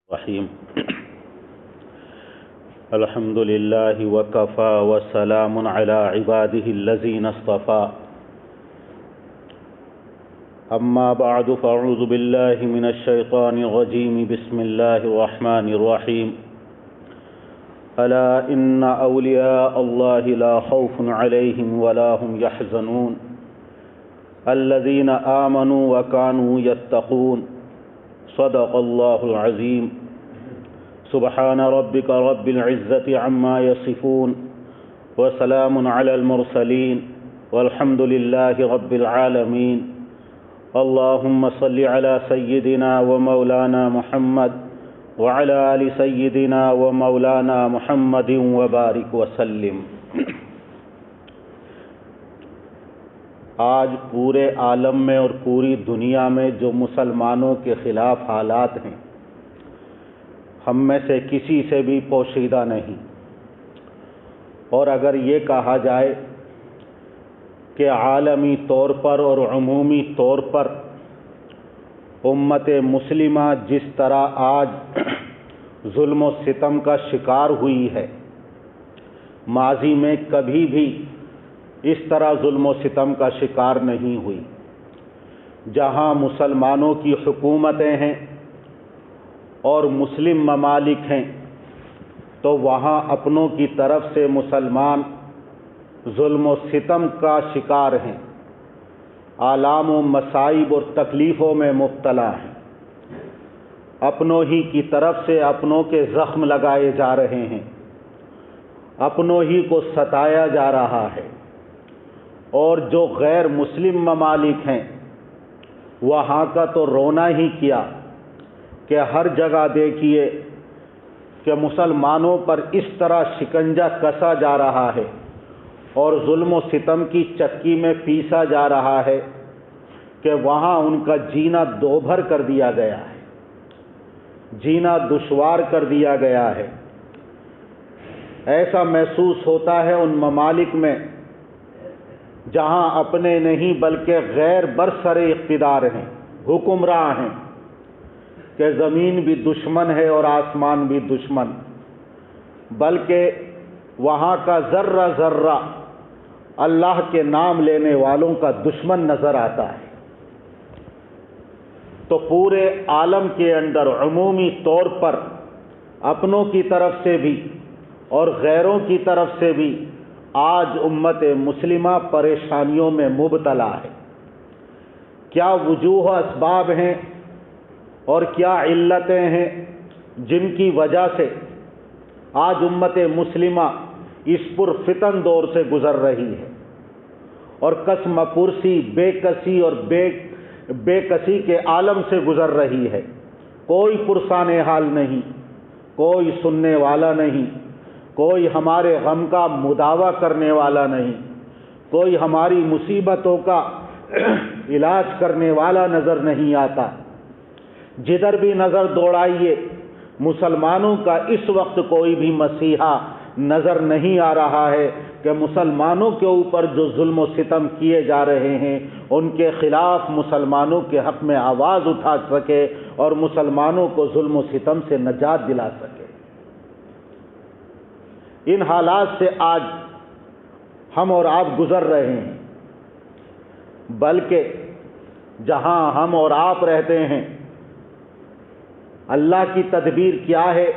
الرحيم الحمد لله وكفى وسلام على عباده الذين اصطفى أما بعد فأعوذ بالله من الشيطان الرجيم بسم الله الرحمن الرحيم ألا إن أولياء الله لا خوف عليهم ولا هم يحزنون الذين آمنوا وكانوا يتقون صدق الله العظيم سبحان ربك رب العزة عما يصفون وسلام على المرسلين والحمد لله رب العالمين اللهم صل على سيدنا ومولانا محمد وعلى آل سيدنا ومولانا محمد وبارك وسلم۔ آج پورے عالم میں اور پوری دنیا میں جو مسلمانوں کے خلاف حالات ہیں، ہم میں سے کسی سے بھی پوشیدہ نہیں، اور اگر یہ کہا جائے کہ عالمی طور پر اور عمومی طور پر امت مسلمہ جس طرح آج ظلم و ستم کا شکار ہوئی ہے، ماضی میں کبھی بھی اس طرح ظلم و ستم کا شکار نہیں ہوئی۔ جہاں مسلمانوں کی حکومتیں ہیں اور مسلم ممالک ہیں تو وہاں اپنوں کی طرف سے مسلمان ظلم و ستم کا شکار ہیں، آلام و مصائب اور تکلیفوں میں مبتلا ہیں، اپنوں ہی کی طرف سے اپنوں کے زخم لگائے جا رہے ہیں، اپنوں ہی کو ستایا جا رہا ہے، اور جو غیر مسلم ممالک ہیں وہاں کا تو رونا ہی کیا کہ ہر جگہ دیکھیے کہ مسلمانوں پر اس طرح شکنجہ کسا جا رہا ہے اور ظلم و ستم کی چکی میں پیسا جا رہا ہے کہ وہاں ان کا جینا دوبھر کر دیا گیا ہے، جینا دشوار کر دیا گیا ہے۔ ایسا محسوس ہوتا ہے ان ممالک میں جہاں اپنے نہیں بلکہ غیر برسر اقتدار ہیں، حکمراں ہیں، کہ زمین بھی دشمن ہے اور آسمان بھی دشمن، بلکہ وہاں کا ذرہ ذرہ اللہ کے نام لینے والوں کا دشمن نظر آتا ہے۔ تو پورے عالم کے اندر عمومی طور پر اپنوں کی طرف سے بھی اور غیروں کی طرف سے بھی آج امت مسلمہ پریشانیوں میں مبتلا ہے۔ کیا وجوہ اسباب ہیں اور کیا علتیں ہیں جن کی وجہ سے آج امت مسلمہ اس پرفتن دور سے گزر رہی ہے اور کسم پرسی، بے کسی اور بے کسی کے عالم سے گزر رہی ہے؟ کوئی پرسان حال نہیں، کوئی سننے والا نہیں، کوئی ہمارے غم کا مداوع کرنے والا نہیں، کوئی ہماری مصیبتوں کا علاج کرنے والا نظر نہیں آتا۔ جدھر بھی نظر دوڑائیے مسلمانوں کا اس وقت کوئی بھی مسیحا نظر نہیں آ رہا ہے کہ مسلمانوں کے اوپر جو ظلم و ستم کیے جا رہے ہیں ان کے خلاف مسلمانوں کے حق میں آواز اٹھا سکے اور مسلمانوں کو ظلم و ستم سے نجات دلا سکے۔ ان حالات سے آج ہم اور آپ گزر رہے ہیں، بلکہ جہاں ہم اور آپ رہتے ہیں اللہ کی تدبیر کیا ہے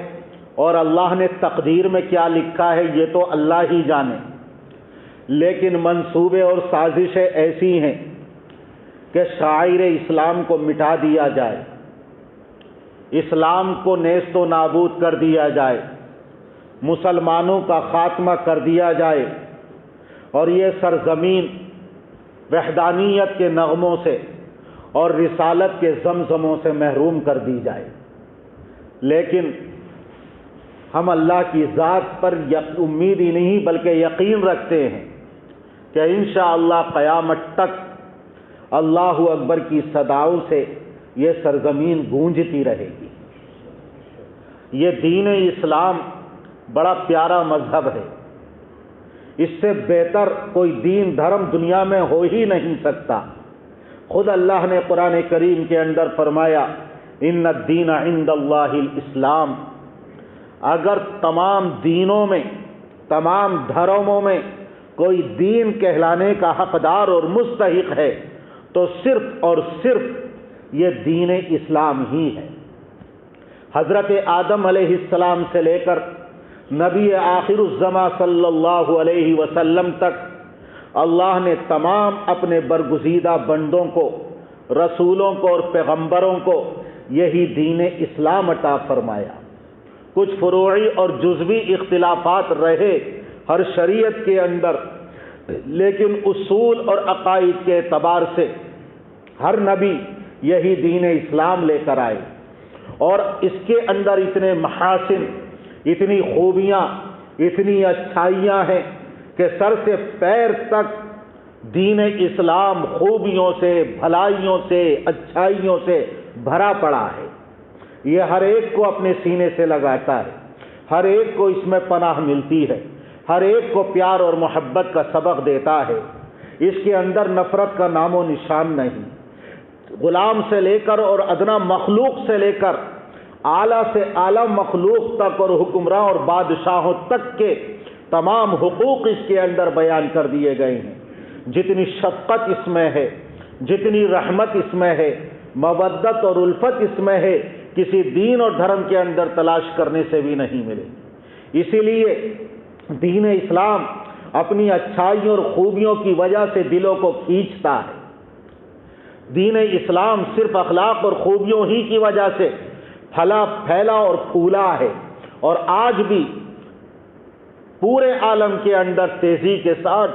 اور اللہ نے تقدیر میں کیا لکھا ہے یہ تو اللہ ہی جانے، لیکن منصوبے اور سازشیں ایسی ہیں کہ شاعر اسلام کو مٹا دیا جائے، اسلام کو نیست و نابود کر دیا جائے، مسلمانوں کا خاتمہ کر دیا جائے، اور یہ سرزمین وحدانیت کے نغموں سے اور رسالت کے زمزموں سے محروم کر دی جائے۔ لیکن ہم اللہ کی ذات پر امید ہی نہیں بلکہ یقین رکھتے ہیں کہ انشاءاللہ قیامت تک اللہ اکبر کی صداؤں سے یہ سرزمین گونجتی رہے گی۔ یہ دین اسلام بڑا پیارا مذہب ہے، اس سے بہتر کوئی دین دھرم دنیا میں ہو ہی نہیں سکتا۔ خود اللہ نے قرآن کریم کے اندر فرمایا ان الدین عند اللہ الاسلام، اگر تمام دینوں میں، تمام دھرموں میں کوئی دین کہلانے کا حقدار اور مستحق ہے تو صرف اور صرف یہ دین اسلام ہی ہے۔ حضرت آدم علیہ السلام سے لے کر نبی آخر الزماں صلی اللہ علیہ وسلم تک اللہ نے تمام اپنے برگزیدہ بندوں کو، رسولوں کو اور پیغمبروں کو یہی دین اسلام عطا فرمایا۔ کچھ فروعی اور جزوی اختلافات رہے ہر شریعت کے اندر، لیکن اصول اور عقائد کے اعتبار سے ہر نبی یہی دین اسلام لے کر آئے، اور اس کے اندر اتنے محاسن، اتنی خوبیاں، اتنی اچھائیاں ہیں کہ سر سے پیر تک دین اسلام خوبیوں سے، بھلائیوں سے، اچھائیوں سے بھرا پڑا ہے۔ یہ ہر ایک کو اپنے سینے سے لگاتا ہے، ہر ایک کو اس میں پناہ ملتی ہے، ہر ایک کو پیار اور محبت کا سبق دیتا ہے۔ اس کے اندر نفرت کا نام و نشان نہیں۔ غلام سے لے کر اور ادنا مخلوق سے لے کر اعلیٰ سے اعلیٰ مخلوق تک اور حکمراں اور بادشاہوں تک کے تمام حقوق اس کے اندر بیان کر دیے گئے ہیں۔ جتنی شفقت اس میں ہے، جتنی رحمت اس میں ہے، مودت اور الفت اس میں ہے، کسی دین اور دھرم کے اندر تلاش کرنے سے بھی نہیں ملے۔ اسی لیے دین اسلام اپنی اچھائیوں اور خوبیوں کی وجہ سے دلوں کو کھینچتا ہے۔ دین اسلام صرف اخلاق اور خوبیوں ہی کی وجہ سے پھیلا اور پھولا ہے، اور آج بھی پورے عالم کے اندر تیزی کے ساتھ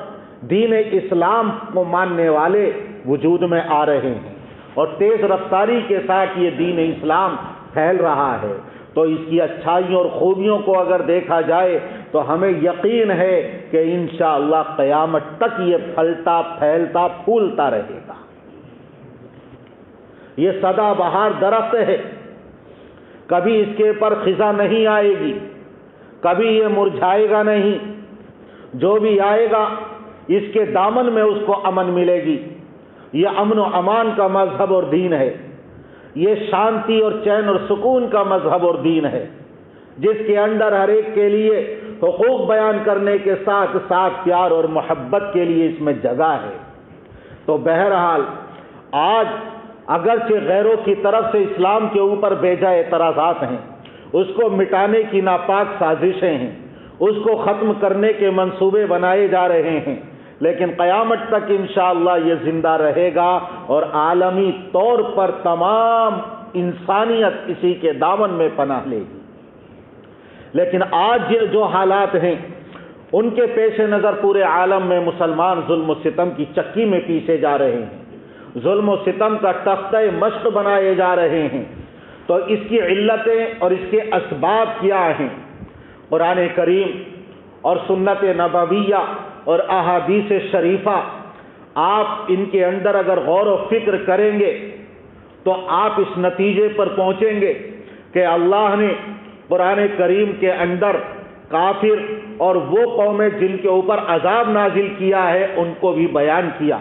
دین اسلام کو ماننے والے وجود میں آ رہے ہیں، اور تیز رفتاری کے ساتھ یہ دین اسلام پھیل رہا ہے۔ تو اس کی اچھائیوں اور خوبیوں کو اگر دیکھا جائے تو ہمیں یقین ہے کہ انشاءاللہ قیامت تک یہ پھلتا، پھیلتا، پھولتا رہے گا۔ یہ سدا بہار درخت ہے، کبھی اس کے اوپر خزاں نہیں آئے گی، کبھی یہ مرجھائے گا نہیں۔ جو بھی آئے گا اس کے دامن میں اس کو امن ملے گی۔ یہ امن و امان کا مذہب اور دین ہے، یہ شانتی اور چین اور سکون کا مذہب اور دین ہے، جس کے اندر ہر ایک کے لیے حقوق بیان کرنے کے ساتھ ساتھ پیار اور محبت کے لیے اس میں جگہ ہے۔ تو بہرحال آج اگرچہ غیروں کی طرف سے اسلام کے اوپر بیجا اعتراضات ہیں، اس کو مٹانے کی ناپاک سازشیں ہیں، اس کو ختم کرنے کے منصوبے بنائے جا رہے ہیں، لیکن قیامت تک انشاءاللہ یہ زندہ رہے گا، اور عالمی طور پر تمام انسانیت اسی کے دامن میں پناہ لے گی۔ لیکن آج جو حالات ہیں ان کے پیش نظر پورے عالم میں مسلمان ظلم و ستم کی چکی میں پیسے جا رہے ہیں، ظلم و ستم کا تختہ مشق بنائے جا رہے ہیں۔ تو اس کی علتیں اور اس کے اسباب کیا ہیں؟ قرآن کریم اور سنت نبویہ اور احادیث شریفہ، آپ ان کے اندر اگر غور و فکر کریں گے تو آپ اس نتیجے پر پہنچیں گے کہ اللہ نے قرآن کریم کے اندر کافر اور وہ قومیں جن کے اوپر عذاب نازل کیا ہے ان کو بھی بیان کیا،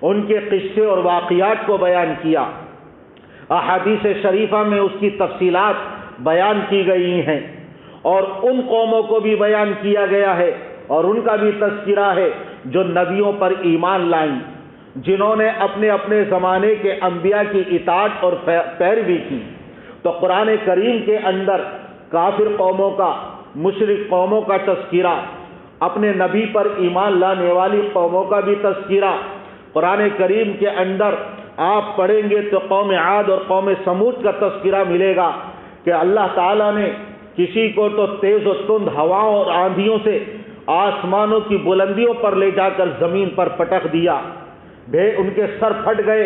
ان کے قصے اور واقعات کو بیان کیا۔ احادیث شریفہ میں اس کی تفصیلات بیان کی گئی ہیں، اور ان قوموں کو بھی بیان کیا گیا ہے اور ان کا بھی تذکرہ ہے جو نبیوں پر ایمان لائیں، جنہوں نے اپنے اپنے زمانے کے انبیاء کی اطاعت اور پیروی کی۔ تو قرآن کریم کے اندر کافر قوموں کا، مشرک قوموں کا تذکرہ، اپنے نبی پر ایمان لانے والی قوموں کا بھی تذکرہ قرآن کریم کے اندر آپ پڑھیں گے تو قوم عاد اور قوم سمود کا تذکرہ ملے گا کہ اللہ تعالیٰ نے کسی کو تو تیز و تند ہواؤں اور آندھیوں سے آسمانوں کی بلندیوں پر لے جا کر زمین پر پٹک دیا، ان کے سر پھٹ گئے،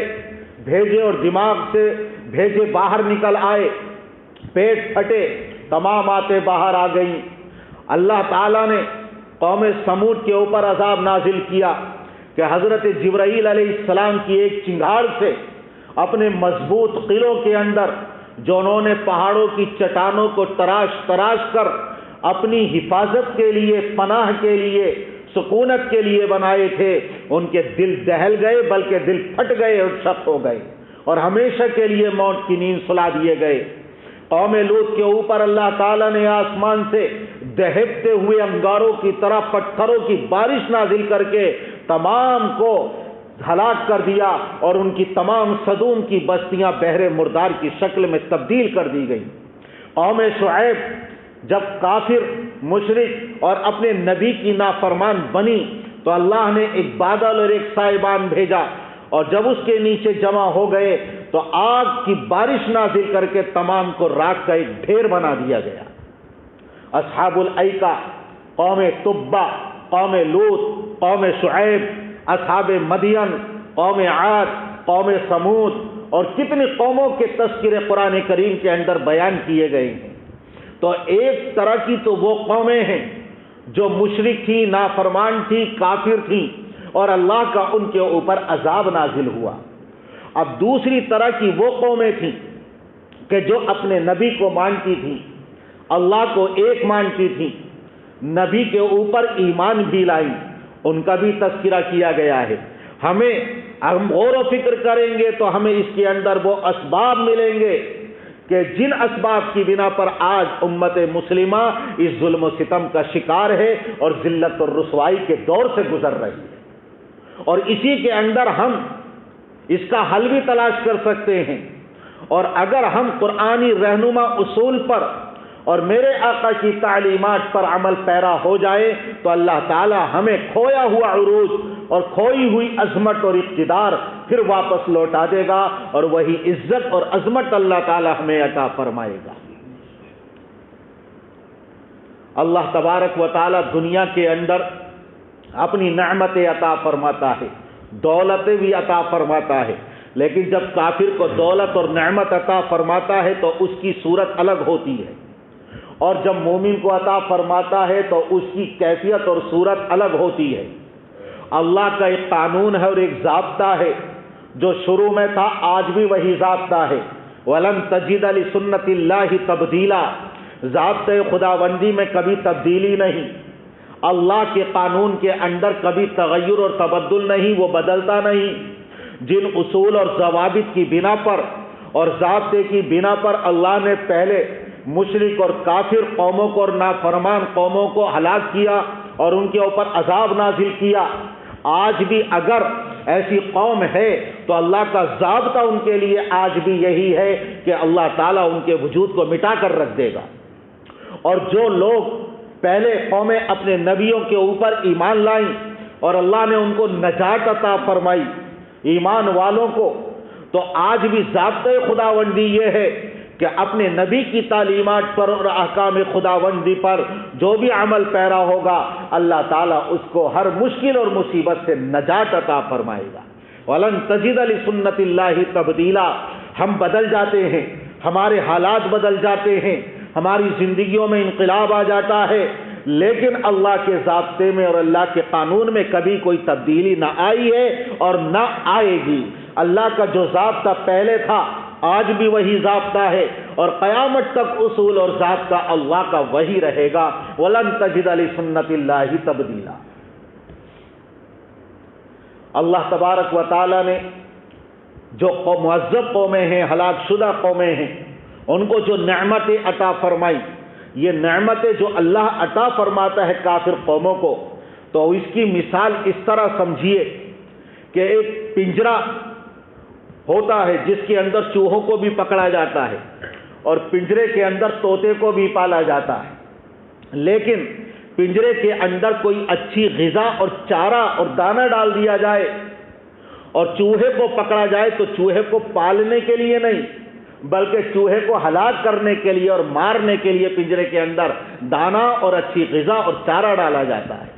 بھیجے اور دماغ سے بھیجے باہر نکل آئے، پیٹ پھٹے، تمام آتے باہر آ گئیں۔ اللہ تعالیٰ نے قوم سمود کے اوپر عذاب نازل کیا کہ حضرت جبرائیل علیہ السلام کی ایک چنگھاڑ سے اپنے مضبوط قلعوں کے اندر جو انہوں نے پہاڑوں کی چٹانوں کو تراش تراش کر اپنی حفاظت کے لیے، پناہ کے لیے، سکونت کے لیے بنائے تھے، ان کے دل دہل گئے، بلکہ دل پھٹ گئے اور شق ہو گئے۔ اور ہمیشہ کے لیے موت کی نیند سلا دیے گئے۔ قوم لوط کے اوپر اللہ تعالیٰ نے آسمان سے دہکتے ہوئے انگاروں کی طرح پتھروں کی بارش نازل کر کے تمام کو ہلاک کر دیا، اور ان کی تمام صدوم کی بستیاں بحر مردار کی شکل میں تبدیل کر دی گئی۔ قوم شعیب جب کافر مشرک اور اپنے نبی کی نافرمان بنی تو اللہ نے ایک بادل اور ایک سائبان بھیجا، اور جب اس کے نیچے جمع ہو گئے تو آگ کی بارش نازل کر کے تمام کو راکھ کا ایک ڈھیر بنا دیا گیا۔ اصحاب الایکہ، قوم تبع، قوم لوط، قوم شعیب، اصحاب مدین، قوم عاد، قوم ثمود، اور کتنی قوموں کے تذکرے قرآن کریم کے اندر بیان کیے گئے ہیں۔ تو ایک طرح کی تو وہ قومیں ہیں جو مشرک تھی، نافرمان تھی، کافر تھی، اور اللہ کا ان کے اوپر عذاب نازل ہوا۔ اب دوسری طرح کی وہ قومیں تھیں کہ جو اپنے نبی کو مانتی تھیں، اللہ کو ایک مانتی تھیں، نبی کے اوپر ایمان بھی لائیں، ان کا بھی تذکرہ کیا گیا ہے۔ ہم غور و فکر کریں گے تو ہمیں اس کے اندر وہ اسباب ملیں گے کہ جن اسباب کی بنا پر آج امت مسلمہ اس ظلم و ستم کا شکار ہے اور ذلت اور رسوائی کے دور سے گزر رہی ہے، اور اسی کے اندر ہم اس کا حل بھی تلاش کر سکتے ہیں۔ اور اگر ہم قرآنی رہنما اصول پر اور میرے آقا کی تعلیمات پر عمل پیرا ہو جائے تو اللہ تعالی ہمیں کھویا ہوا عروج اور کھوئی ہوئی عظمت اور اقتدار پھر واپس لوٹا دے گا، اور وہی عزت اور عظمت اللہ تعالی ہمیں عطا فرمائے گا۔ اللہ تبارک و تعالی دنیا کے اندر اپنی نعمتیں عطا فرماتا ہے، دولتیں بھی عطا فرماتا ہے، لیکن جب کافر کو دولت اور نعمت عطا فرماتا ہے تو اس کی صورت الگ ہوتی ہے، اور جب مومن کو عطا فرماتا ہے تو اس کی کیفیت اور صورت الگ ہوتی ہے۔ اللہ کا ایک قانون ہے اور ایک ضابطہ ہے جو شروع میں تھا، آج بھی وہی ضابطہ ہے۔ وَلَن تَجِدَ لِسُنَّتِ اللَّهِ تَبْدِيلًا، ضابطۂ خداوندی میں کبھی تبدیلی نہیں، اللہ کے قانون کے اندر کبھی تغیر اور تبدل نہیں، وہ بدلتا نہیں۔ جن اصول اور ضوابط کی بنا پر اور ضابطے کی بنا پر اللہ نے پہلے مشرک اور کافر قوموں کو اور نافرمان قوموں کو ہلاک کیا اور ان کے اوپر عذاب نازل کیا، آج بھی اگر ایسی قوم ہے تو اللہ کا ضابطہ ان کے لیے آج بھی یہی ہے کہ اللہ تعالیٰ ان کے وجود کو مٹا کر رکھ دے گا۔ اور جو لوگ پہلے قومیں اپنے نبیوں کے اوپر ایمان لائیں اور اللہ نے ان کو نجات عطا فرمائی ایمان والوں کو، تو آج بھی ضابطۂ خداوندی یہ ہے کہ اپنے نبی کی تعلیمات پر اور احکام خداوندی پر جو بھی عمل پیرا ہوگا اللہ تعالیٰ اس کو ہر مشکل اور مصیبت سے نجات عطا فرمائے گا۔ وَلَن تَجِدَ لِسُنَّتِ اللَّهِ تَبْدِيلًا، ہم بدل جاتے ہیں، ہمارے حالات بدل جاتے ہیں، ہماری زندگیوں میں انقلاب آ جاتا ہے، لیکن اللہ کے ضابطے میں اور اللہ کے قانون میں کبھی کوئی تبدیلی نہ آئی ہے اور نہ آئے گی۔ اللہ کا جو ضابطہ پہلے تھا آج بھی وہی ضابطہ ہے، اور قیامت تک اصول اور ضابطہ اللہ کا وہی رہے گا۔ وَلَن تَجِدَ لِسُنَّتِ اللَّهِ تَبْدِيلًا۔ اللہ تبارک و تعالیٰ نے جو معذب قومیں ہیں، ہلاک شدہ قومیں ہیں، ان کو جو نعمتیں عطا فرمائی، یہ نعمتیں جو اللہ عطا فرماتا ہے کافر قوموں کو، تو اس کی مثال اس طرح سمجھیے کہ ایک پنجرا ہوتا ہے جس کے اندر چوہوں کو بھی پکڑا جاتا ہے اور پنجرے کے اندر طوطے کو بھی پالا جاتا ہے، لیکن پنجرے کے اندر کوئی اچھی غذا اور چارہ اور دانہ ڈال دیا جائے اور چوہے کو پکڑا جائے تو چوہے کو پالنے کے لیے نہیں بلکہ چوہے کو ہلاک کرنے کے لیے اور مارنے کے لیے پنجرے کے اندر دانہ اور اچھی غذا اور چارہ ڈالا جاتا ہے،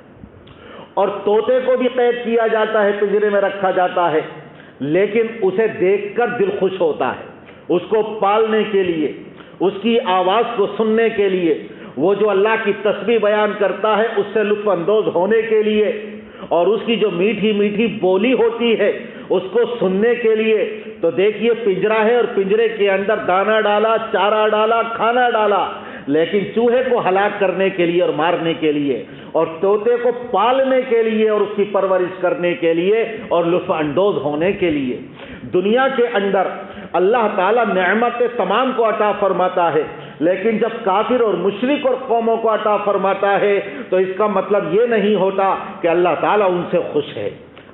اور طوطے کو بھی قید کیا جاتا ہے، پنجرے میں رکھا جاتا ہے، لیکن اسے دیکھ کر دل خوش ہوتا ہے، اس کو پالنے کے لیے، اس کی آواز کو سننے کے لیے، وہ جو اللہ کی تسبیح بیان کرتا ہے اس سے لطف اندوز ہونے کے لیے، اور اس کی جو میٹھی میٹھی بولی ہوتی ہے اس کو سننے کے لیے۔ تو دیکھیے پنجرا ہے اور پنجرے کے اندر دانہ ڈالا، چارہ ڈالا، کھانا ڈالا، لیکن چوہے کو ہلاک کرنے کے لیے اور مارنے کے لیے، اور طوطے کو پالنے کے لیے اور اس کی پرورش کرنے کے لیے اور لطف اندوز ہونے کے لیے۔ دنیا کے اندر اللہ تعالیٰ نعمت تمام کو عطا فرماتا ہے، لیکن جب کافر اور مشرک اور قوموں کو عطا فرماتا ہے تو اس کا مطلب یہ نہیں ہوتا کہ اللہ تعالیٰ ان سے خوش ہے،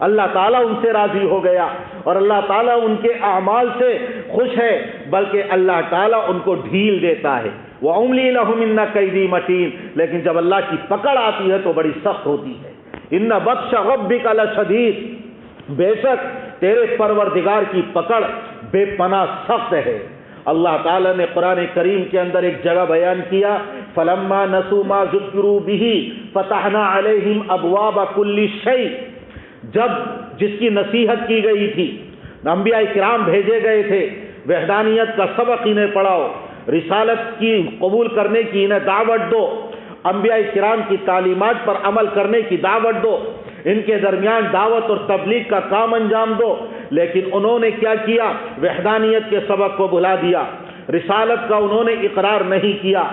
اللہ تعالیٰ ان سے راضی ہو گیا اور اللہ تعالیٰ ان کے اعمال سے خوش ہے، بلکہ اللہ تعالیٰ ان کو ڈھیل دیتا ہے۔ وَأُمْلِي لَهُمْ إِنَّ كَيْدِي مَتِينٌ، لیکن جب اللہ کی پکڑ آتی ہے تو بڑی سخت ہوتی ہے۔ إِنَّ بَطْشَ رَبِّكَ لَشَدِيدٌ، بے شک تیرے پروردگار کی پکڑ بے پناہ سخت ہے۔ اللہ تعالیٰ نے قرآن کریم کے اندر ایک جگہ بیان کیا، فَلَمَّا نَسُوا مَا ذُكِّرُوا بِهِ فَتَحْنَا عَلَيْهِمْ أَبْوَابَ كُلِّ شَيْءٍ، جب جس کی نصیحت کی گئی تھی، انبیاء کرام بھیجے گئے تھے، وحدانیت کا سبق انہیں پڑھاؤ، رسالت کی قبول کرنے کی انہیں دعوت دو، انبیاء کرام کی تعلیمات پر عمل کرنے کی دعوت دو، ان کے درمیان دعوت اور تبلیغ کا کام انجام دو، لیکن انہوں نے کیا کیا؟ وحدانیت کے سبق کو بھلا دیا، رسالت کا انہوں نے اقرار نہیں کیا،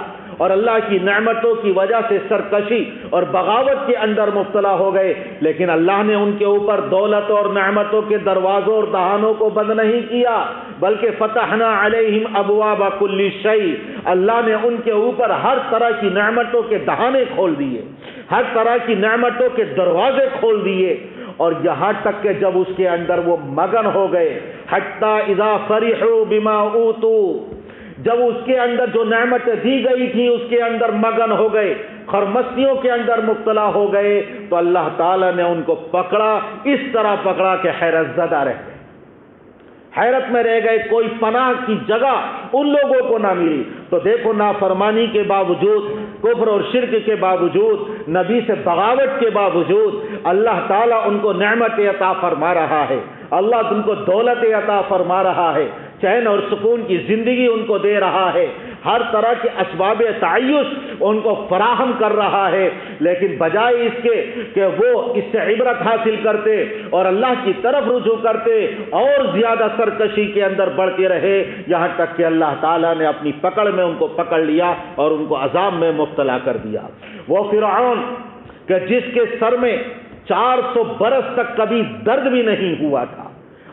اور اللہ کی نعمتوں کی وجہ سے سرکشی اور بغاوت کے اندر مبتلا ہو گئے، لیکن اللہ نے ان کے اوپر دولت اور نعمتوں کے دروازوں اور دہانوں کو بند نہیں کیا، بلکہ فتحنا علیہم ابواب کل شیء، اللہ نے ان کے اوپر ہر طرح کی نعمتوں کے دہانے کھول دیے، ہر طرح کی نعمتوں کے دروازے کھول دیے، اور یہاں تک کہ جب اس کے اندر وہ مگن ہو گئے، حتی اذا فرحوا بما اوتوا، جب اس کے اندر جو نعمتیں دی گئی تھیں اس کے اندر مگن ہو گئے، خرمستیوں کے اندر مبتلا ہو گئے، تو اللہ تعالیٰ نے ان کو پکڑا، اس طرح پکڑا کہ حیرت زدہ رہ گئے، حیرت میں رہ گئے، کوئی پناہ کی جگہ ان لوگوں کو نہ ملی۔ تو دیکھو، نافرمانی کے باوجود، کفر اور شرک کے باوجود، نبی سے بغاوت کے باوجود، اللہ تعالیٰ ان کو نعمت عطا فرما رہا ہے، اللہ ان کو دولت عطا فرما رہا ہے، چین اور سکون کی زندگی ان کو دے رہا ہے، ہر طرح کے اسباب تعیش ان کو فراہم کر رہا ہے، لیکن بجائے اس کے کہ وہ اس سے عبرت حاصل کرتے اور اللہ کی طرف رجوع کرتے، اور زیادہ سرکشی کے اندر بڑھتے رہے، یہاں تک کہ اللہ تعالیٰ نے اپنی پکڑ میں ان کو پکڑ لیا اور ان کو عذاب میں مبتلا کر دیا۔ وہ فرعون کہ جس کے سر میں 400 برس تک کبھی درد بھی نہیں ہوا تھا،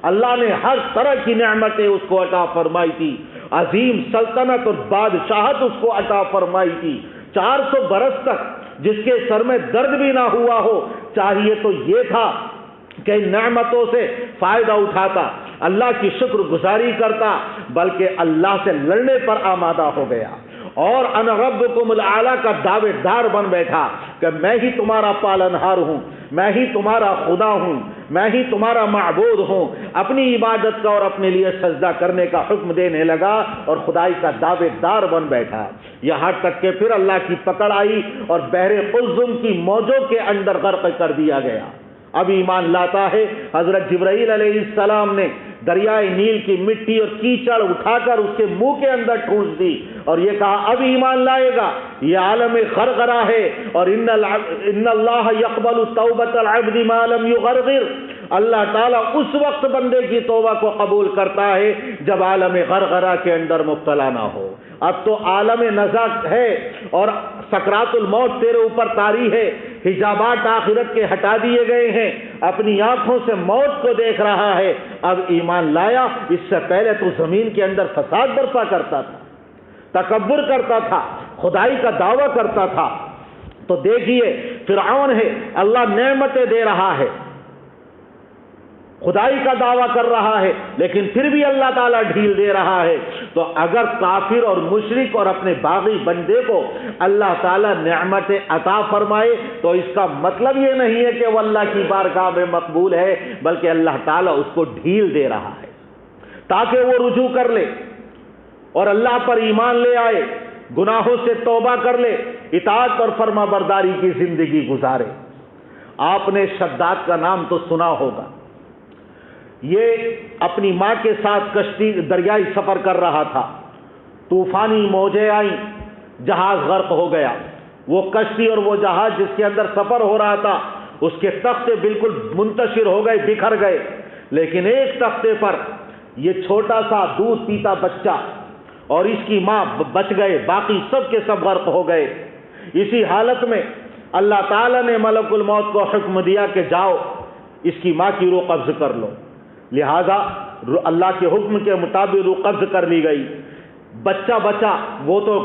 اللہ نے ہر طرح کی نعمتیں اس کو عطا فرمائی تھی، عظیم سلطنت اور بادشاہت اس کو عطا فرمائی تھی، 400 برس تک جس کے سر میں درد بھی نہ ہوا ہو، چاہیے تو یہ تھا کہ ان نعمتوں سے فائدہ اٹھاتا، اللہ کی شکر گزاری کرتا، بلکہ اللہ سے لڑنے پر آمادہ ہو گیا، اور انا ربکم الاعلی کا دعوے دار بن بیٹھا کہ میں ہی تمہارا پالنہار ہوں، میں ہی تمہارا خدا ہوں، میں ہی تمہارا معبود ہوں، اپنی عبادت کا اور اپنے لیے سجدہ کرنے کا حکم دینے لگا اور خدائی کا دعوے دار بن بیٹھا، یہاں تک کہ پھر اللہ کی پکڑ آئی اور بحر قلزم کی موجوں کے اندر غرق کر دیا گیا۔ اب ایمان لاتا ہے، حضرت جبرائیل علیہ السلام نے دریائے نیل کی مٹی اور کیچڑ اٹھا کر اس کے منہ کے اندر ٹھونس دی اور یہ کہا اب ایمان لائے گا، یہ عالم غرغرہ ہے، اور ان اللہ یقبل توبۃ العبد ما لم یغرغر، اللہ تعالیٰ اس وقت بندے کی توبہ کو قبول کرتا ہے جب عالم غرغرہ کے اندر مبتلا نہ ہو۔ اب تو عالم نزع ہے اور سکرات الموت تیرے اوپر طاری ہے، حجابات آخرت کے ہٹا دیے گئے ہیں، اپنی آنکھوں سے موت کو دیکھ رہا ہے، اب ایمان لایا، اس سے پہلے تو زمین کے اندر فساد برپا کرتا تھا، تکبر کرتا تھا، خدائی کا دعویٰ کرتا تھا۔ تو دیکھیے فرعون ہے، اللہ نعمتیں دے رہا ہے، خدائی کا دعویٰ کر رہا ہے، لیکن پھر بھی اللہ تعالیٰ ڈھیل دے رہا ہے۔ تو اگر کافر اور مشرک اور اپنے باغی بندے کو اللہ تعالیٰ نعمتیں عطا فرمائے تو اس کا مطلب یہ نہیں ہے کہ وہ اللہ کی بارگاہ میں مقبول ہے، بلکہ اللہ تعالیٰ اس کو ڈھیل دے رہا ہے تاکہ وہ رجوع کر لے اور اللہ پر ایمان لے آئے، گناہوں سے توبہ کر لے، اطاعت اور فرما برداری کی زندگی گزارے۔ آپ نے شداد کا نام تو سنا ہوگا، یہ اپنی ماں کے ساتھ کشتی دریائی سفر کر رہا تھا، طوفانی موجیں آئیں، جہاز غرق ہو گیا، وہ کشتی اور وہ جہاز جس کے اندر سفر ہو رہا تھا اس کے تختے بالکل منتشر ہو گئے، بکھر گئے، لیکن ایک تختے پر یہ چھوٹا سا دودھ پیتا بچہ اور اس کی ماں بچ گئے، باقی سب کے سب غرق ہو گئے۔ اسی حالت میں اللہ تعالیٰ نے ملک الموت کو حکم دیا کہ جاؤ اس کی ماں کی روح قبض کر لو، لہذا اللہ کے حکم کے مطابق روح قبض کر لی گئی. بچہ بچا وہ تو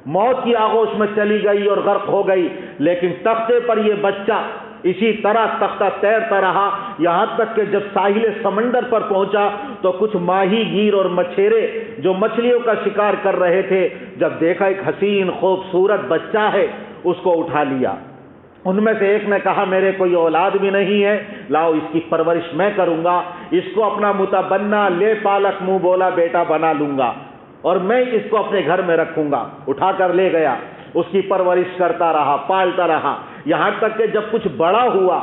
موت کی آغوش میں چلی گئی اور غرق ہو گئی، لیکن تختے پر یہ بچہ اسی طرح تختہ تیرتا رہا، یہاں تک کہ جب ساحل سمندر پر پہنچا تو کچھ ماہی گیر اور مچھیرے جو مچھلیوں کا شکار کر رہے تھے، جب دیکھا ایک حسین خوبصورت بچہ ہے، اس کو اٹھا لیا. ان میں سے ایک نے کہا میرے کوئی اولاد بھی نہیں ہے، لاؤ اس کی پرورش میں کروں گا، اس کو اپنا متبنہ لے پالک منہ بولا بیٹا بنا لوں گا اور میں اس کو اپنے گھر میں رکھوں گا. اٹھا کر لے گیا، اس کی پرورش کرتا رہا، پالتا رہا، یہاں تک کہ جب کچھ بڑا ہوا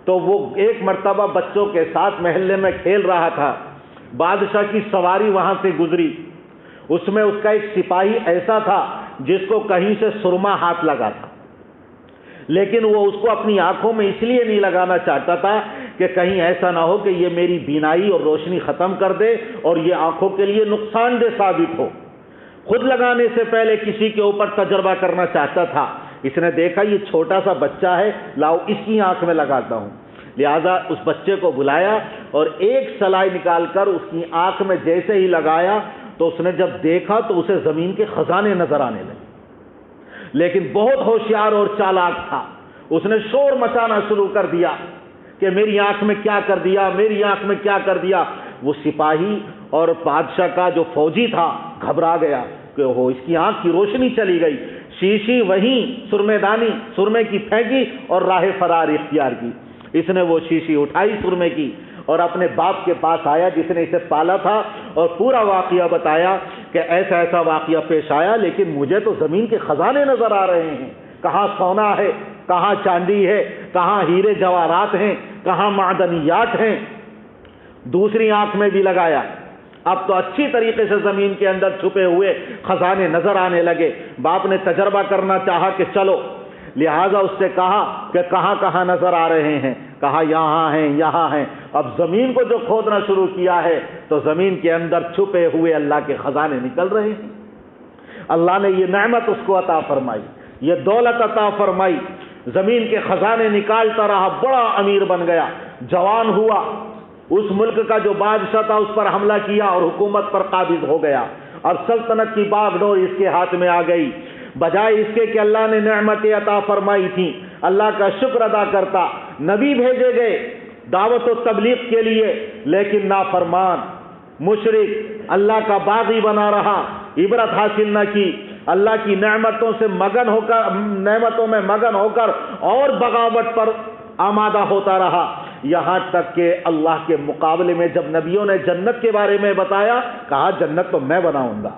تو وہ ایک مرتبہ بچوں کے ساتھ محلے میں کھیل رہا تھا. بادشاہ کی سواری وہاں سے گزری، اس میں اس کا ایک سپاہی ایسا تھا جس کو کہیں سے سرما ہاتھ لگا تھا، لیکن وہ اس کو اپنی آنکھوں میں اس لیے نہیں لگانا چاہتا تھا کہ کہیں ایسا نہ ہو کہ یہ میری بینائی اور روشنی ختم کر دے اور یہ آنکھوں کے لیے نقصان دہ ثابت ہو. خود لگانے سے پہلے کسی کے اوپر تجربہ کرنا چاہتا تھا. اس نے دیکھا یہ چھوٹا سا بچہ ہے، لاؤ اس کی آنکھ میں لگاتا ہوں. لہذا اس بچے کو بلایا اور ایک سلائی نکال کر اس کی آنکھ میں جیسے ہی لگایا تو اس نے جب دیکھا تو اسے زمین کے خزانے نظر آنے لگے. لیکن بہت ہوشیار اور چالاک تھا، اس نے شور مچانا شروع کر دیا کہ میری آنکھ میں کیا کر دیا، میری آنکھ میں کیا کر دیا. وہ سپاہی اور بادشاہ کا جو فوجی تھا گھبرا گیا کہ وہ اس کی آنکھ کی روشنی چلی گئی. شیشی وہیں سرمے دانی سرمے کی پھینکی اور راہ فرار اختیار کی. اس نے وہ شیشی اٹھائی سرمے کی اور اپنے باپ کے پاس آیا جس نے اسے پالا تھا اور پورا واقعہ بتایا کہ ایسا ایسا واقعہ پیش آیا، لیکن مجھے تو زمین کے خزانے نظر آ رہے ہیں، کہاں سونا ہے، کہاں چاندی ہے، کہاں ہیرے جواہرات ہیں، کہاں معدنیات ہیں. دوسری آنکھ میں بھی لگایا، اب تو اچھی طریقے سے زمین کے اندر چھپے ہوئے خزانے نظر آنے لگے. باپ نے تجربہ کرنا چاہا کہ چلو، لہذا اس سے کہا کہ کہاں کہاں نظر آ رہے ہیں، کہا یہاں ہیں یہاں ہیں. اب زمین کو جو کھودنا شروع کیا ہے تو زمین کے اندر چھپے ہوئے اللہ کے خزانے نکل رہے ہیں. اللہ نے یہ نعمت اس کو عطا فرمائی، یہ دولت عطا فرمائی، زمین کے خزانے نکالتا رہا، بڑا امیر بن گیا، جوان ہوا، اس ملک کا جو بادشاہ تھا اس پر حملہ کیا اور حکومت پر قابض ہو گیا. اب سلطنت کی باغ ڈور اس کے ہاتھ میں آ گئی. بجائے اس کے کہ اللہ نے نعمتیں عطا فرمائی تھیں اللہ کا شکر ادا کرتا، نبی بھیجے گئے دعوت و تبلیغ کے لیے، لیکن نافرمان مشرک اللہ کا باغی بنا رہا، عبرت حاصل نہ کی، اللہ کی نعمتوں سے مگن ہو کر نعمتوں میں مگن ہو کر اور بغاوت پر آمادہ ہوتا رہا. یہاں تک کہ اللہ کے مقابلے میں جب نبیوں نے جنت کے بارے میں بتایا، کہا جنت تو میں بناؤں گا.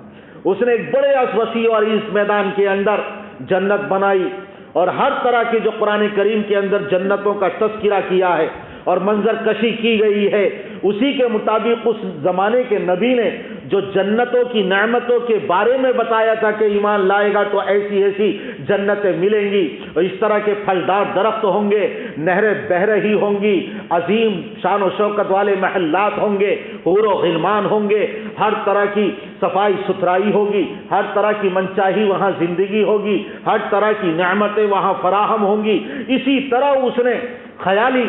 اس نے ایک بڑے وسیع اور اس میدان کے اندر جنت بنائی اور ہر طرح کی جو قرآن کریم کے اندر جنتوں کا تذکرہ کیا ہے اور منظر کشی کی گئی ہے، اسی کے مطابق اس زمانے کے نبی نے جو جنتوں کی نعمتوں کے بارے میں بتایا تھا کہ ایمان لائے گا تو ایسی ایسی جنتیں ملیں گی اور اس طرح کے پھلدار درخت ہوں گے، نہریں بہہ رہی ہوں گی، عظیم شان و شوکت والے محلات ہوں گے، حور و غلمان ہوں گے، ہر طرح کی صفائی ستھرائی ہوگی، ہر طرح کی منچاہی وہاں زندگی ہوگی، ہر طرح کی نعمتیں وہاں فراہم ہوں گی. اسی طرح اس نے خیالی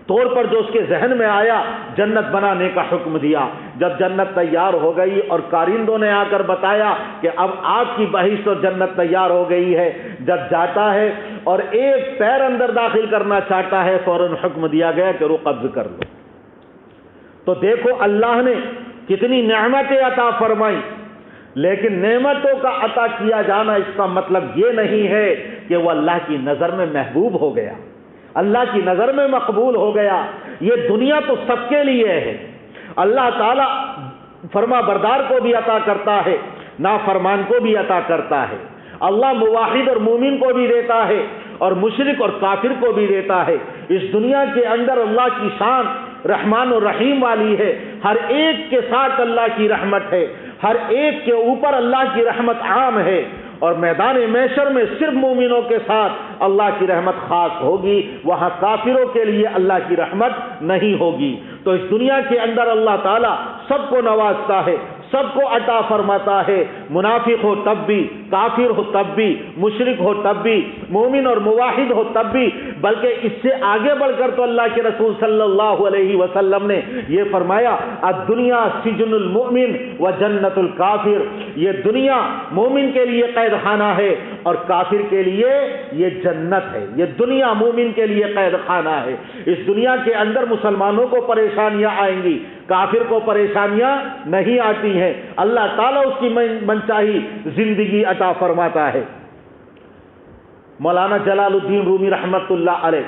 طور پر جو اس کے ذہن میں آیا جنت بنانے کا حکم دیا. جب جنت تیار ہو گئی اور کارندوں نے آ کر بتایا کہ اب آپ کی بہشت تو جنت تیار ہو گئی ہے، جب جاتا ہے اور ایک پیر اندر داخل کرنا چاہتا ہے فوراً حکم دیا گیا کہ روح قبض کر لو. تو دیکھو اللہ نے کتنی نعمتیں عطا فرمائی، لیکن نعمتوں کا عطا کیا جانا اس کا مطلب یہ نہیں ہے کہ وہ اللہ کی نظر میں محبوب ہو گیا، اللہ کی نظر میں مقبول ہو گیا. یہ دنیا تو سب کے لیے ہے. اللہ تعالیٰ فرما بردار کو بھی عطا کرتا ہے، نافرمان کو بھی عطا کرتا ہے. اللہ موحد اور مومن کو بھی دیتا ہے اور مشرک اور کافر کو بھی دیتا ہے. اس دنیا کے اندر اللہ کی شان رحمان و رحیم والی ہے. ہر ایک کے ساتھ اللہ کی رحمت ہے، ہر ایک کے اوپر اللہ کی رحمت عام ہے، اور میدان محشر میں صرف مومنوں کے ساتھ اللہ کی رحمت خاص ہوگی، وہاں کافروں کے لیے اللہ کی رحمت نہیں ہوگی. تو اس دنیا کے اندر اللہ تعالیٰ سب کو نوازتا ہے، سب کو عطا فرماتا ہے. منافق ہو تب بھی، کافر ہو تب بھی، مشرک ہو تب بھی، مومن اور موحد ہو تب بھی، بلکہ اس سے آگے بڑھ کر تو اللہ کے رسول صلی اللہ علیہ وسلم نے یہ فرمایا الدنیا سجن المؤمن و جنت الکافر، یہ دنیا مومن کے لیے قید خانہ ہے اور کافر کے لیے یہ جنت ہے۔ یہ دنیا مومن کے لیے قید خانہ ہے۔ اس دنیا کے اندر مسلمانوں کو پریشانیاں آئیں گی، کافر کو پریشانیاں نہیں آتی ہیں، اللہ تعالیٰ اس کی منچاہی زندگی عطا فرماتا ہے۔ مولانا جلال الدین رومی رحمت اللہ علیہ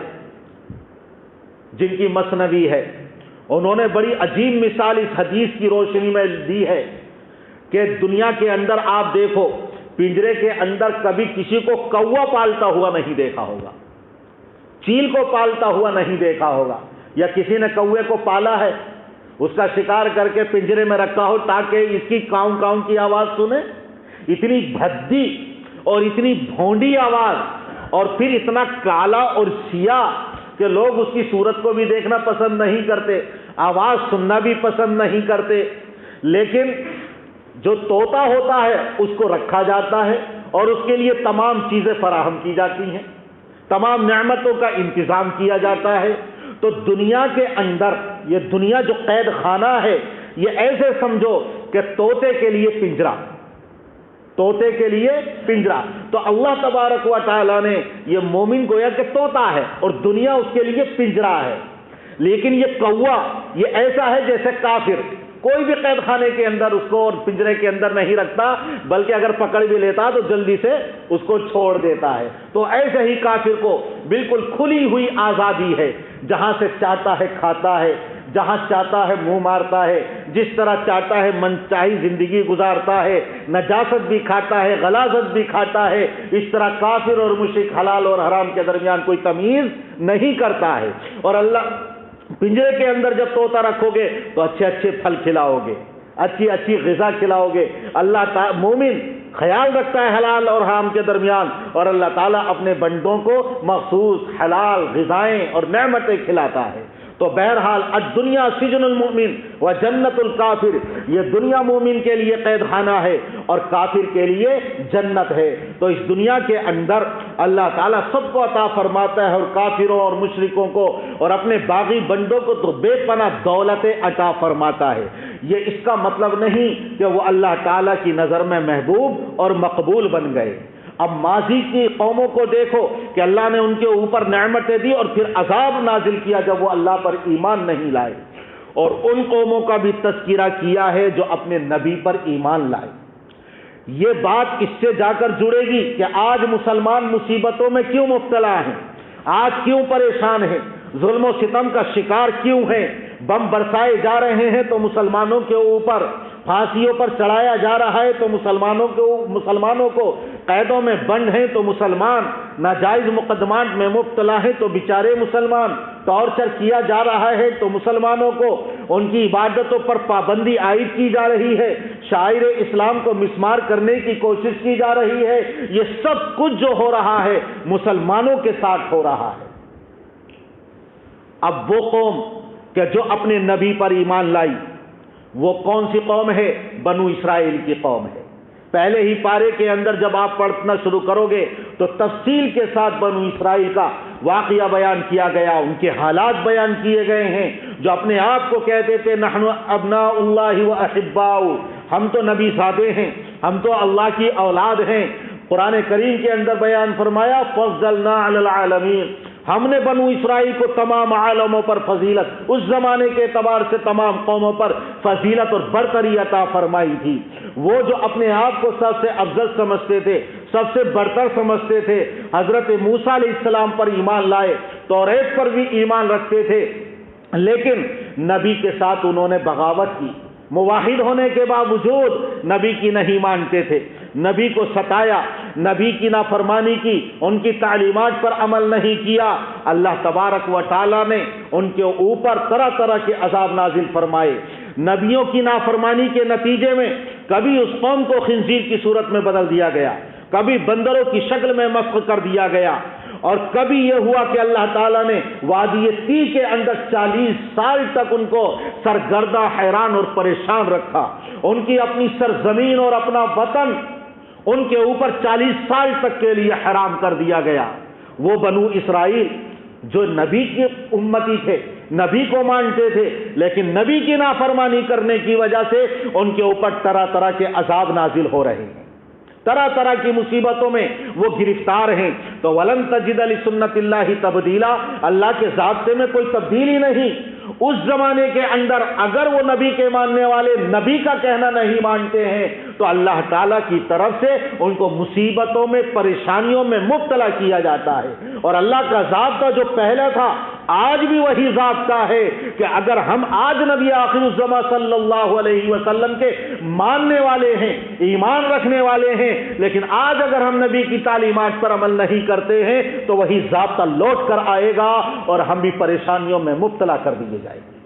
جن کی مثنوی ہے، انہوں نے بڑی عجیب مثال اس حدیث کی روشنی میں دی ہے کہ دنیا کے اندر آپ دیکھو، پنجرے کے اندر کبھی کسی کو کوا پالتا ہوا نہیں دیکھا ہوگا، چیل کو پالتا ہوا نہیں دیکھا ہوگا، یا کسی نے کوے کو پالا ہے، اس کا شکار کر کے پنجرے میں رکھا ہو تاکہ اس کی کاؤں کاؤں کی آواز سنے۔ اتنی بھدی اور اتنی بھونڈی آواز، اور پھر اتنا کالا اور سیاہ کہ لوگ اس کی صورت کو بھی دیکھنا پسند نہیں کرتے، آواز سننا بھی پسند نہیں کرتے، لیکن جو طوطا ہوتا ہے اس کو رکھا جاتا ہے اور اس کے لیے تمام چیزیں فراہم کی جاتی ہیں، تمام نعمتوں کا انتظام کیا جاتا ہے۔ تو دنیا کے اندر یہ دنیا جو قید خانہ ہے، یہ ایسے سمجھو کہ طوطے کے لیے پنجرا، طوطے کے لیے پنجرا۔ تو اللہ تبارک و تعالیٰ نے یہ مومن گویا کہ طوطا ہے اور دنیا اس کے لیے پنجرا ہے، لیکن یہ کوا یہ ایسا ہے جیسے کافر کوئی بھی قید خانے کے اندر اس کو اور پنجرے کے اندر نہیں رکھتا، بلکہ اگر پکڑ بھی لیتا تو جلدی سے اس کو چھوڑ دیتا ہے۔ تو ایسے ہی کافر کو بالکل کھلی ہوئی آزادی ہے، جہاں سے چاہتا ہے کھاتا ہے، جہاں چاہتا ہے منہ مارتا ہے، جس طرح چاہتا ہے من چاہی زندگی گزارتا ہے، نجاست بھی کھاتا ہے، غلاظت بھی کھاتا ہے۔ اس طرح کافر اور مشرک حلال اور حرام کے درمیان کوئی تمیز نہیں کرتا ہے۔ اور اللہ پنجرے کے اندر جب طوطا رکھو گے تو اچھے اچھے پھل کھلاؤ گے، اچھی اچھی غذا کھلاؤ گے۔ اللہ تعالیٰ مومن خیال رکھتا ہے حلال اور حرام کے درمیان، اور اللہ تعالیٰ اپنے بندوں کو مخصوص حلال غذائیں اور نعمتیں کھلاتا ہے۔ تو بہرحال الدنیا سجن المؤمن و جنت الکافر، یہ دنیا مومن کے لیے قید خانہ ہے اور کافر کے لیے جنت ہے۔ تو اس دنیا کے اندر اللہ تعالیٰ سب کو عطا فرماتا ہے، اور کافروں اور مشرکوں کو اور اپنے باغی بندوں کو تو بے پناہ دولتیں عطا فرماتا ہے۔ یہ اس کا مطلب نہیں کہ وہ اللہ تعالیٰ کی نظر میں محبوب اور مقبول بن گئے۔ اب ماضی کی قوموں کو دیکھو کہ اللہ نے ان کے اوپر نعمتیں دی اور پھر عذاب نازل کیا جب وہ اللہ پر ایمان نہیں لائے، اور ان قوموں کا بھی تذکرہ کیا ہے جو اپنے نبی پر ایمان لائے۔ یہ بات اس سے جا کر جڑے گی کہ آج مسلمان مصیبتوں میں کیوں مبتلا ہیں، آج کیوں پریشان ہیں، ظلم و ستم کا شکار کیوں ہیں، بم برسائے جا رہے ہیں تو مسلمانوں کے اوپر، پھانسیوں پر چڑھایا جا رہا ہے تو مسلمانوں کو قیدوں میں بند ہیں تو مسلمان، ناجائز مقدمات میں مبتلا ہیں تو بیچارے مسلمان، ٹارچر کیا جا رہا ہے تو مسلمانوں کو ان کی عبادتوں پر پابندی عائد کی جا رہی ہے، شاعر اسلام کو مسمار کرنے کی کوشش کی جا رہی ہے۔ یہ سب کچھ جو ہو رہا ہے مسلمانوں کے ساتھ ہو رہا ہے۔ اب وہ قوم کہ جو اپنے نبی پر ایمان لائی، وہ کون سی قوم ہے؟ بنو اسرائیل کی قوم ہے۔ پہلے ہی پارے کے اندر جب آپ پڑھنا شروع کرو گے تو تفصیل کے ساتھ بنو اسرائیل کا واقعہ بیان کیا گیا، ان کے حالات بیان کیے گئے ہیں، جو اپنے آپ کو کہتے تھے نحن ابناء اللہ و احباؤ، ہم تو نبی زادے ہیں، ہم تو اللہ کی اولاد ہیں۔ قرآن کریم کے اندر بیان فرمایا فضلنا علی العالمین، ہم نے بنو اسرائیل کو تمام عالموں پر فضیلت، اس زمانے کے اعتبار سے تمام قوموں پر فضیلت اور برتری عطا فرمائی تھی۔ وہ جو اپنے آپ کو سب سے افضل سمجھتے تھے، سب سے برتر سمجھتے تھے، حضرت موسیٰ علیہ السلام پر ایمان لائے، توریت پر بھی ایمان رکھتے تھے، لیکن نبی کے ساتھ انہوں نے بغاوت کی، موحد ہونے کے باوجود نبی کی نہیں مانتے تھے، نبی کو ستایا، نبی کی نافرمانی کی، ان کی تعلیمات پر عمل نہیں کیا۔ اللہ تبارک و تعالیٰ نے ان کے اوپر طرح طرح کے عذاب نازل فرمائے۔ نبیوں کی نافرمانی کے نتیجے میں کبھی اس قوم کو خنزیر کی صورت میں بدل دیا گیا، کبھی بندروں کی شکل میں مسخ کر دیا گیا، اور کبھی یہ ہوا کہ اللہ تعالیٰ نے وادی طی کے اندر 40 سال تک ان کو سرگردہ، حیران اور پریشان رکھا۔ ان کی اپنی سرزمین اور اپنا وطن ان کے اوپر 40 سال تک کے لیے حرام کر دیا گیا۔ وہ بنو اسرائیل جو نبی کی امتی تھے، نبی کو مانتے تھے، لیکن نبی کی نافرمانی کرنے کی وجہ سے ان کے اوپر طرح طرح کے عذاب نازل ہو رہے ہیں، طرح طرح کی مصیبتوں میں وہ گرفتار ہیں۔ تو وَلَن تَجِدَ لِسُنَّتِ اللَّهِ تَبْدِيلًا، اللہ کے ضابطے میں کوئی تبدیلی نہیں۔ اس زمانے کے اندر اگر وہ نبی کے ماننے والے نبی کا کہنا نہیں مانتے ہیں تو اللہ تعالیٰ کی طرف سے ان کو مصیبتوں میں، پریشانیوں میں مبتلا کیا جاتا ہے۔ اور اللہ کا ضابطہ جو پہلا تھا آج بھی وہی ضابطہ ہے کہ اگر ہم آج نبی آخر الزماں صلی اللہ علیہ وسلم کے ماننے والے ہیں، ایمان رکھنے والے ہیں، لیکن آج اگر ہم نبی کی تعلیمات پر عمل نہیں کرتے ہیں تو وہی ضابطہ لوٹ کر آئے گا اور ہم بھی پریشانیوں میں مبتلا کر دیے جائیں گے۔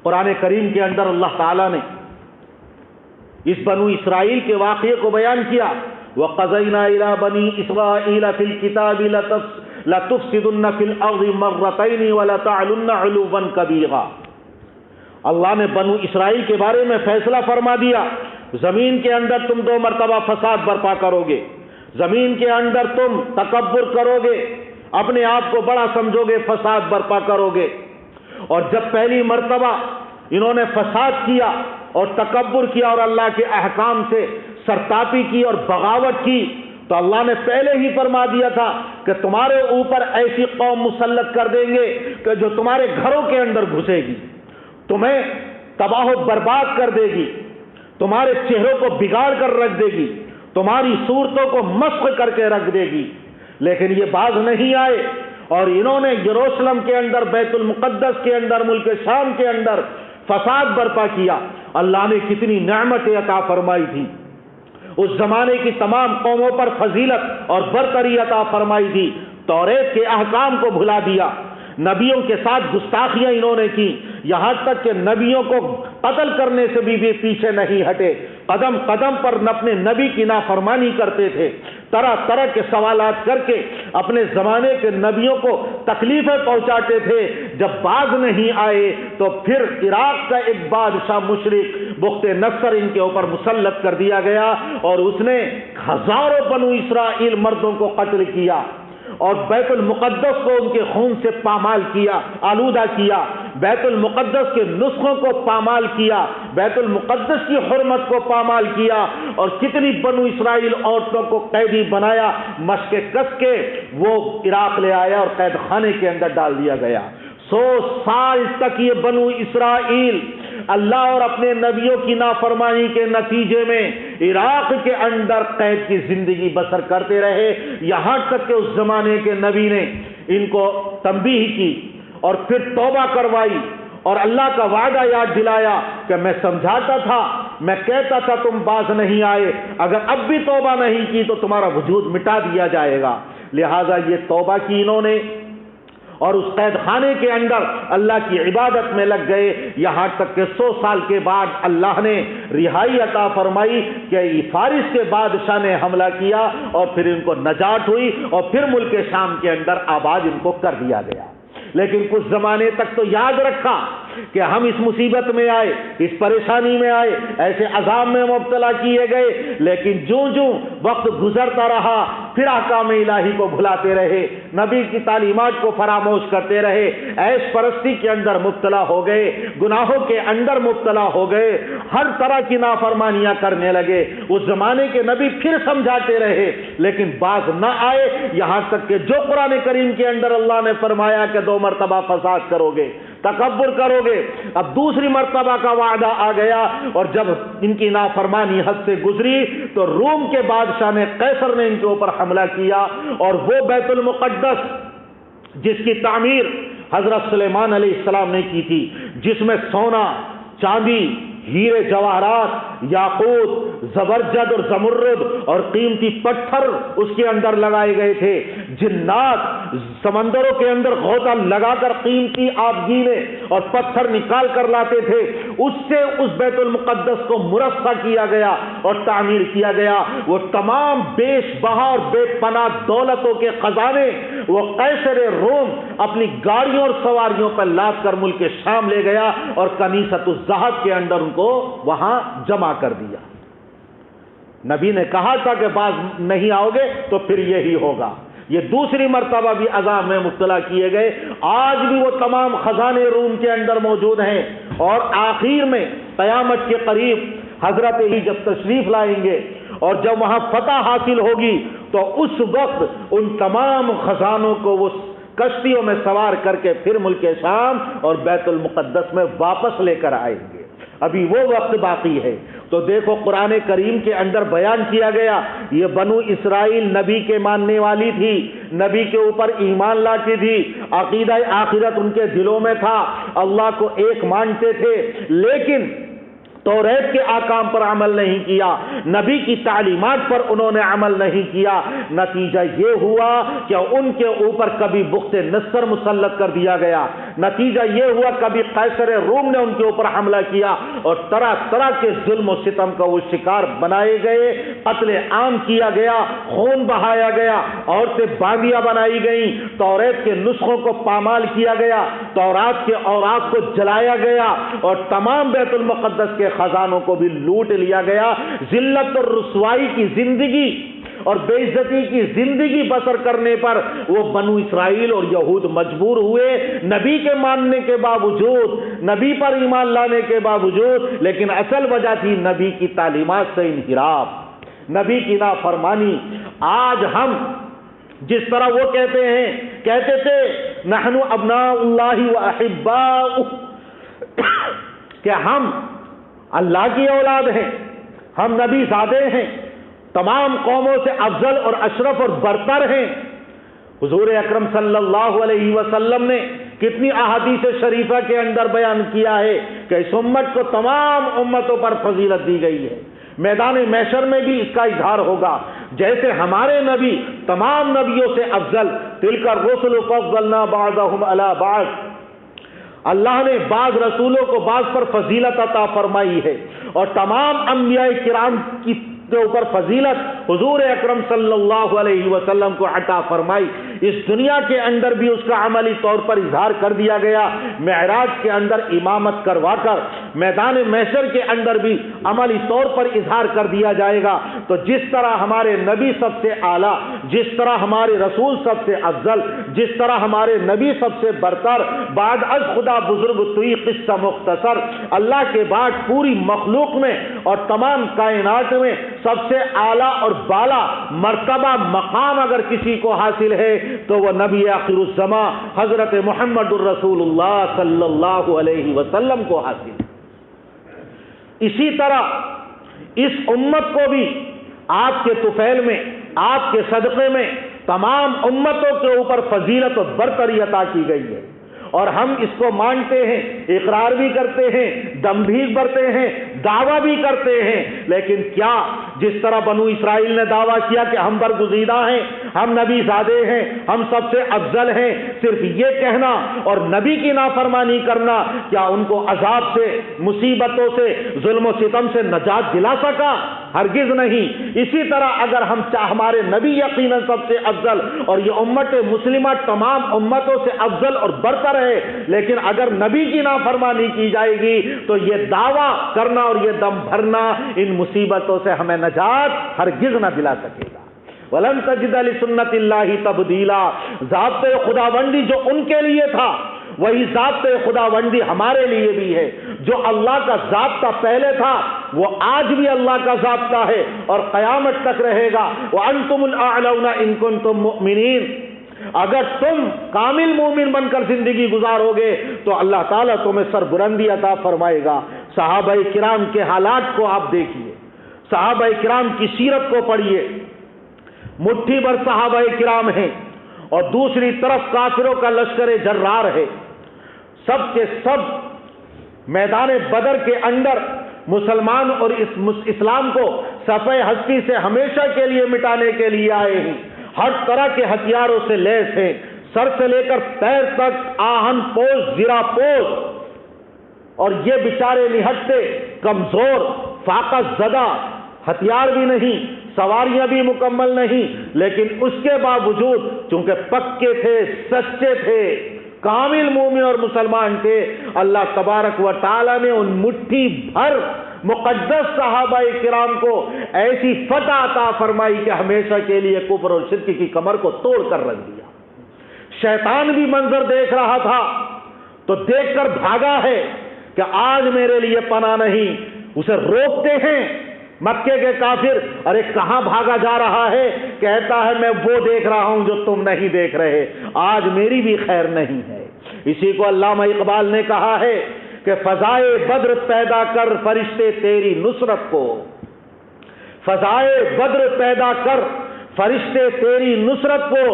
قرآن کریم کے اندر اللہ تعالیٰ نے اس بنو اسرائیل کے واقعے کو بیان کیا، وَقَضَيْنَا إِلَىٰ بَنِي إِسْرَائِيلَ فِي الْكِتَابِ لَتُفْسِدُنَّ فِي الْأَرْضِ مَرَّتَيْنِ وَلَتَعْلُنَّ عُلُوًّا كَبِيرًا۔ اللہ نے بنو اسرائیل کے بارے میں فیصلہ فرما دیا، زمین کے اندر تم 2 مرتبہ فساد برپا کرو گے، زمین کے اندر تم تکبر کرو گے، اپنے آپ کو بڑا سمجھو گے، فساد برپا کرو گے۔ اور جب پہلی مرتبہ انہوں نے فساد کیا اور تکبر کیا اور اللہ کے احکام سے سرتاپی کی اور بغاوت کی تو اللہ نے پہلے ہی فرما دیا تھا کہ تمہارے اوپر ایسی قوم مسلط کر دیں گے کہ جو تمہارے گھروں کے اندر گھسے گی، تمہیں تباہ و برباد کر دے گی، تمہارے چہروں کو بگاڑ کر رکھ دے گی، تمہاری صورتوں کو مسخ کر کے رکھ دے گی۔ لیکن یہ باز نہیں آئے اور انہوں نے یروشلم کے اندر، بیت المقدس کے اندر، ملک شام کے اندر فساد برپا کیا۔ اللہ نے کتنی نعمتیں عطا فرمائی تھی، اس زمانے کی تمام قوموں پر فضیلت اور برتری عطا فرمائی تھی، توریت کے احکام کو بھلا دیا، نبیوں کے ساتھ گستاخیاں انہوں نے کی، یہاں تک کہ نبیوں کو قتل کرنے سے بھی پیچھے نہیں ہٹے، قدم قدم پر اپنے نبی کی نافرمانی کرتے تھے، طرح طرح کے سوالات کر کے اپنے زمانے کے نبیوں کو تکلیفیں پہنچاتے تھے۔ جب باز نہیں آئے تو پھر عراق کا ایک بادشاہ مشرک بخت نصر ان کے اوپر مسلط کر دیا گیا اور اس نے ہزاروں بنو اسرائیل مردوں کو قتل کیا اور بیت المقدس کو ان کے خون سے پامال کیا، آلودہ کیا، بیت المقدس کے نسخوں کو پامال کیا، بیت المقدس کی حرمت کو پامال کیا اور کتنی بنو اسرائیل عورتوں کو قیدی بنایا، مشق کس کے وہ عراق لے آیا اور قید خانے کے اندر ڈال دیا گیا۔ 100 سال تک یہ بنو اسرائیل اللہ اور اپنے نبیوں کی نافرمانی کے نتیجے میں عراق کے اندر قید کی زندگی بسر کرتے رہے، یہاں تک کہ اس زمانے کے نبی نے ان کو تنبیہ کی اور پھر توبہ کروائی اور اللہ کا وعدہ یاد دلایا کہ میں سمجھاتا تھا، میں کہتا تھا تم باز نہیں آئے، اگر اب بھی توبہ نہیں کی تو تمہارا وجود مٹا دیا جائے گا۔ لہٰذا یہ توبہ کی انہوں نے اور اس قید خانے کے اندر اللہ کی عبادت میں لگ گئے، یہاں تک کہ 100 سال کے بعد اللہ نے رہائی عطا فرمائی کہ فارس کے بادشاہ نے حملہ کیا اور پھر ان کو نجات ہوئی اور پھر ملک شام کے اندر آباد ان کو کر دیا گیا۔ لیکن کچھ زمانے تک تو یاد رکھا کہ ہم اس مصیبت میں آئے، اس پریشانی میں آئے، ایسے عذاب میں مبتلا کیے گئے، لیکن جوں جوں وقت گزرتا رہا پھر احکام الہی کو بھلاتے رہے، نبی کی تعلیمات کو فراموش کرتے رہے، عیش پرستی کے اندر مبتلا ہو گئے، گناہوں کے اندر مبتلا ہو گئے، ہر طرح کی نافرمانیاں کرنے لگے۔ اس زمانے کے نبی پھر سمجھاتے رہے لیکن باز نہ آئے، یہاں تک کہ جو قرآن کریم کے اندر اللہ نے فرمایا کہ 2 مرتبہ فساد کرو گے، تکبر کرو گے، اب دوسری مرتبہ کا وعدہ آ گیا اور جب ان کی نافرمانی حد سے گزری تو روم کے بادشاہ نے، قیصر نے ان کے اوپر حملہ کیا اور وہ بیت المقدس جس کی تعمیر حضرت سلیمان علیہ السلام نے کی تھی، جس میں سونا، چاندی، ہیرے جواہرات، یاقوت، زبرجد اور زمرد اور قیمتی پتھر اس کے اندر لگائے گئے تھے، جنات سمندروں کے اندر غوطہ لگا کر قیمتی آبگینے اور پتھر نکال کر لاتے تھے، اس سے اس بیت المقدس کو مرصع کیا گیا اور تعمیر کیا گیا۔ وہ تمام بیش بہا اور بے پناہ دولتوں کے خزانے وہ قیصر روم اپنی گاڑیوں اور سواریوں پر لاد کر ملک شام لے گیا اور کنیسۃ الذہب کے اندر ان کو وہاں جمع کر دیا۔ نبی نے کہا تھا کہ باز نہیں آؤ گے تو پھر یہی ہوگا، یہ دوسری مرتبہ بھی عذاب میں مبتلا کیے گئے. آج بھی وہ تمام خزانے روم کے اندر موجود ہیں، اور آخر میں قیامت کے قریب حضرت علی جب تشریف لائیں گے اور جب وہاں فتح حاصل ہوگی تو اس وقت ان تمام خزانوں کو وہ کشتیوں میں سوار کر کے پھر ملک شام اور بیت المقدس میں واپس لے کر آئیں گے. ابھی وہ وقت باقی ہے. تو دیکھو قرآن کریم کے اندر بیان کیا گیا، یہ بنو اسرائیل نبی کے ماننے والی تھی، نبی کے اوپر ایمان لاتی تھی، عقیدہ آخرت ان کے دلوں میں تھا، اللہ کو ایک مانتے تھے، لیکن توریت کے احکام پر عمل نہیں کیا، نبی کی تعلیمات پر انہوں نے عمل نہیں کیا. نتیجہ یہ ہوا کہ ان کے اوپر کبھی بخت نصر مسلط کر دیا گیا، نتیجہ یہ ہوا کبھی قیصر روم نے ان کے اوپر حملہ کیا اور طرح طرح کے ظلم و ستم کا وہ شکار بنائے گئے، قتل عام کیا گیا، خون بہایا گیا، عورتیں باندیاں بنائی گئیں، توریت کے نسخوں کو پامال کیا گیا، تورات کے اوراق کو جلایا گیا، اور تمام بیت المقدس کے خزانوں کو بھی لوٹ لیا گیا. ذلت اور رسوائی کی زندگی اور بے عزتی کی زندگی بسر کرنے پر وہ بنو اسرائیل اور یہود مجبور ہوئے، نبی کے ماننے کے باوجود، نبی پر ایمان لانے کے باوجود، لیکن اصل وجہ تھی نبی کی تعلیمات سے انحراف، نبی کی نافرمانی. آج ہم جس طرح وہ کہتے تھے نحن ابناء اللہ و احباؤہ، کہ ہم اللہ کی اولاد ہیں، ہم نبی زادے ہیں، تمام قوموں سے افضل اور اشرف اور برتر ہیں. حضور اکرم صلی اللہ علیہ وسلم نے کتنی احادیث شریفہ کے اندر بیان کیا ہے کہ اس امت کو تمام امتوں پر فضیلت دی گئی ہے. میدان محشر میں بھی اس کا اظہار ہوگا، جیسے ہمارے نبی تمام نبیوں سے افضل، تلک الرسل فضلنا بعضهم علی بعض، اللہ نے بعض رسولوں کو بعض پر فضیلت عطا فرمائی ہے، اور تمام انبیاء کرام کے اوپر فضیلت حضور اکرم صلی اللہ علیہ وسلم کو عطا فرمائی. اس دنیا کے اندر بھی اس کا عملی طور پر اظہار کر دیا گیا، معراج کے اندر امامت کروا کر میدان محشر کے اندر بھی عملی طور پر اظہار کر دیا جائے گا. تو جس طرح ہمارے نبی سب سے اعلیٰ، جس طرح ہمارے رسول سب سے افضل، جس طرح ہمارے نبی سب سے برتر، بعد از خدا بزرگ توئی قصہ مختصر، اللہ کے بعد پوری مخلوق میں اور تمام کائنات میں سب سے اعلیٰ اور بالا مرتبہ مقام اگر کسی کو حاصل ہے تو وہ نبی آخر الزماں حضرت محمد الرسول اللہ صلی اللہ علیہ وسلم کو حاصل ہے. اسی طرح اس امت کو بھی آپ کے طفیل میں، آپ کے صدقے میں تمام امتوں کے اوپر فضیلت اور برتری عطا کی گئی ہے، اور ہم اس کو مانتے ہیں، اقرار بھی کرتے ہیں، دم بھی بھرتے ہیں، دعویٰ بھی کرتے ہیں. لیکن کیا جس طرح بنو اسرائیل نے دعویٰ کیا کہ ہم برگزیدہ ہیں، ہم نبی زادے ہیں، ہم سب سے افضل ہیں، صرف یہ کہنا اور نبی کی نافرمانی کرنا کیا ان کو عذاب سے، مصیبتوں سے، ظلم و ستم سے نجات دلا سکا؟ ہرگز نہیں. اسی طرح اگر ہمارے نبی یقیناً سب سے افضل اور یہ امت مسلمہ تمام امتوں سے افضل اور برتر ہے، لیکن اگر نبی کی نافرمانی کی جائے گی تو یہ دعویٰ کرنا اور یہ دم بھرنا ان مصیبتوں سے ہمیں نجات ہرگز نہ دلا سکے گا. وَلَن تَجِدَ لِسُنَّتِ اللَّهِ تَبْدِيلًا. ضابطۂ خداوندی جو ان کے لیے تھا وہی ضابطۂ خداوندی ہمارے لیے بھی ہے. جو اللہ کا ضابطہ پہلے تھا وہ آج بھی اللہ کا ضابطہ ہے اور قیامت تک رہے گا. وَأَنْتُمُ الْأَعْلَوْنَ إِن كُنتُم مُؤْمِنِينَ. اگر تم کامل مومن بن کر زندگی گزارو گے تو اللہ تعالیٰ تمہیں سربلندی عطا فرمائے گا. صحابہ کرام کے حالات کو آپ دیکھیے، صحابہ کرام کی سیرت کو پڑھیے. مٹھی بھر صحابہ کرام ہیں اور دوسری طرف کافروں کا لشکر جرار ہے. سب کے سب میدان بدر کے اندر مسلمان اور اسلام کو صفحہ ہستی سے ہمیشہ کے لیے مٹانے کے لیے آئے ہیں. ہر طرح کے ہتھیاروں سے لیس ہیں، سر سے لے کر پیر تک آہن پوش، زرہ پوش، اور یہ بیچارے نہتے، کمزور، فاقہ زدہ، ہتھیار بھی نہیں، سواریاں بھی مکمل نہیں، لیکن اس کے باوجود چونکہ پکے تھے، سچے تھے، کامل مومن اور مسلمان تھے، اللہ تبارک و تعالی نے ان مٹھی بھر مقدس صحابہ کرام کو ایسی فتح عطا فرمائی کہ ہمیشہ کے لیے کفر اور شرک کی کمر کو توڑ کر رکھ دیا۔ شیطان بھی منظر دیکھ رہا تھا تو دیکھ کر بھاگا ہے کہ آج میرے لیے پناہ نہیں، اسے روکتے ہیں مکے کے کافر، ارے کہاں بھاگا جا رہا ہے؟ کہتا ہے میں وہ دیکھ رہا ہوں جو تم نہیں دیکھ رہے، آج میری بھی خیر نہیں ہے۔ اسی کو علامہ اقبال نے کہا ہے کہ فضائے بدر پیدا کر فرشتے تیری نصرت کو، فضائے بدر پیدا کر فرشتے تیری نصرت کو،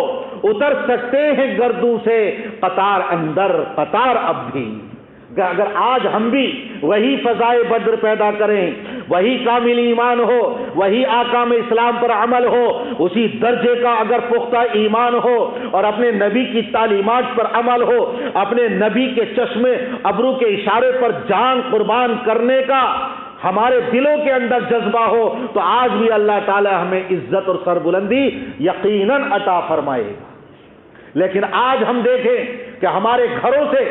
اتر سکتے ہیں گردوں سے قطار اندر قطار اب بھی۔ اگر آج ہم بھی وہی فضائے بدر پیدا کریں، وہی کامل ایمان ہو، وہی احکام اسلام پر عمل ہو، اسی درجے کا اگر پختہ ایمان ہو اور اپنے نبی کی تعلیمات پر عمل ہو، اپنے نبی کے چشمے ابرو کے اشارے پر جان قربان کرنے کا ہمارے دلوں کے اندر جذبہ ہو، تو آج بھی اللہ تعالی ہمیں عزت اور سربلندی یقیناً عطا فرمائے گا۔ لیکن آج ہم دیکھیں کہ ہمارے گھروں سے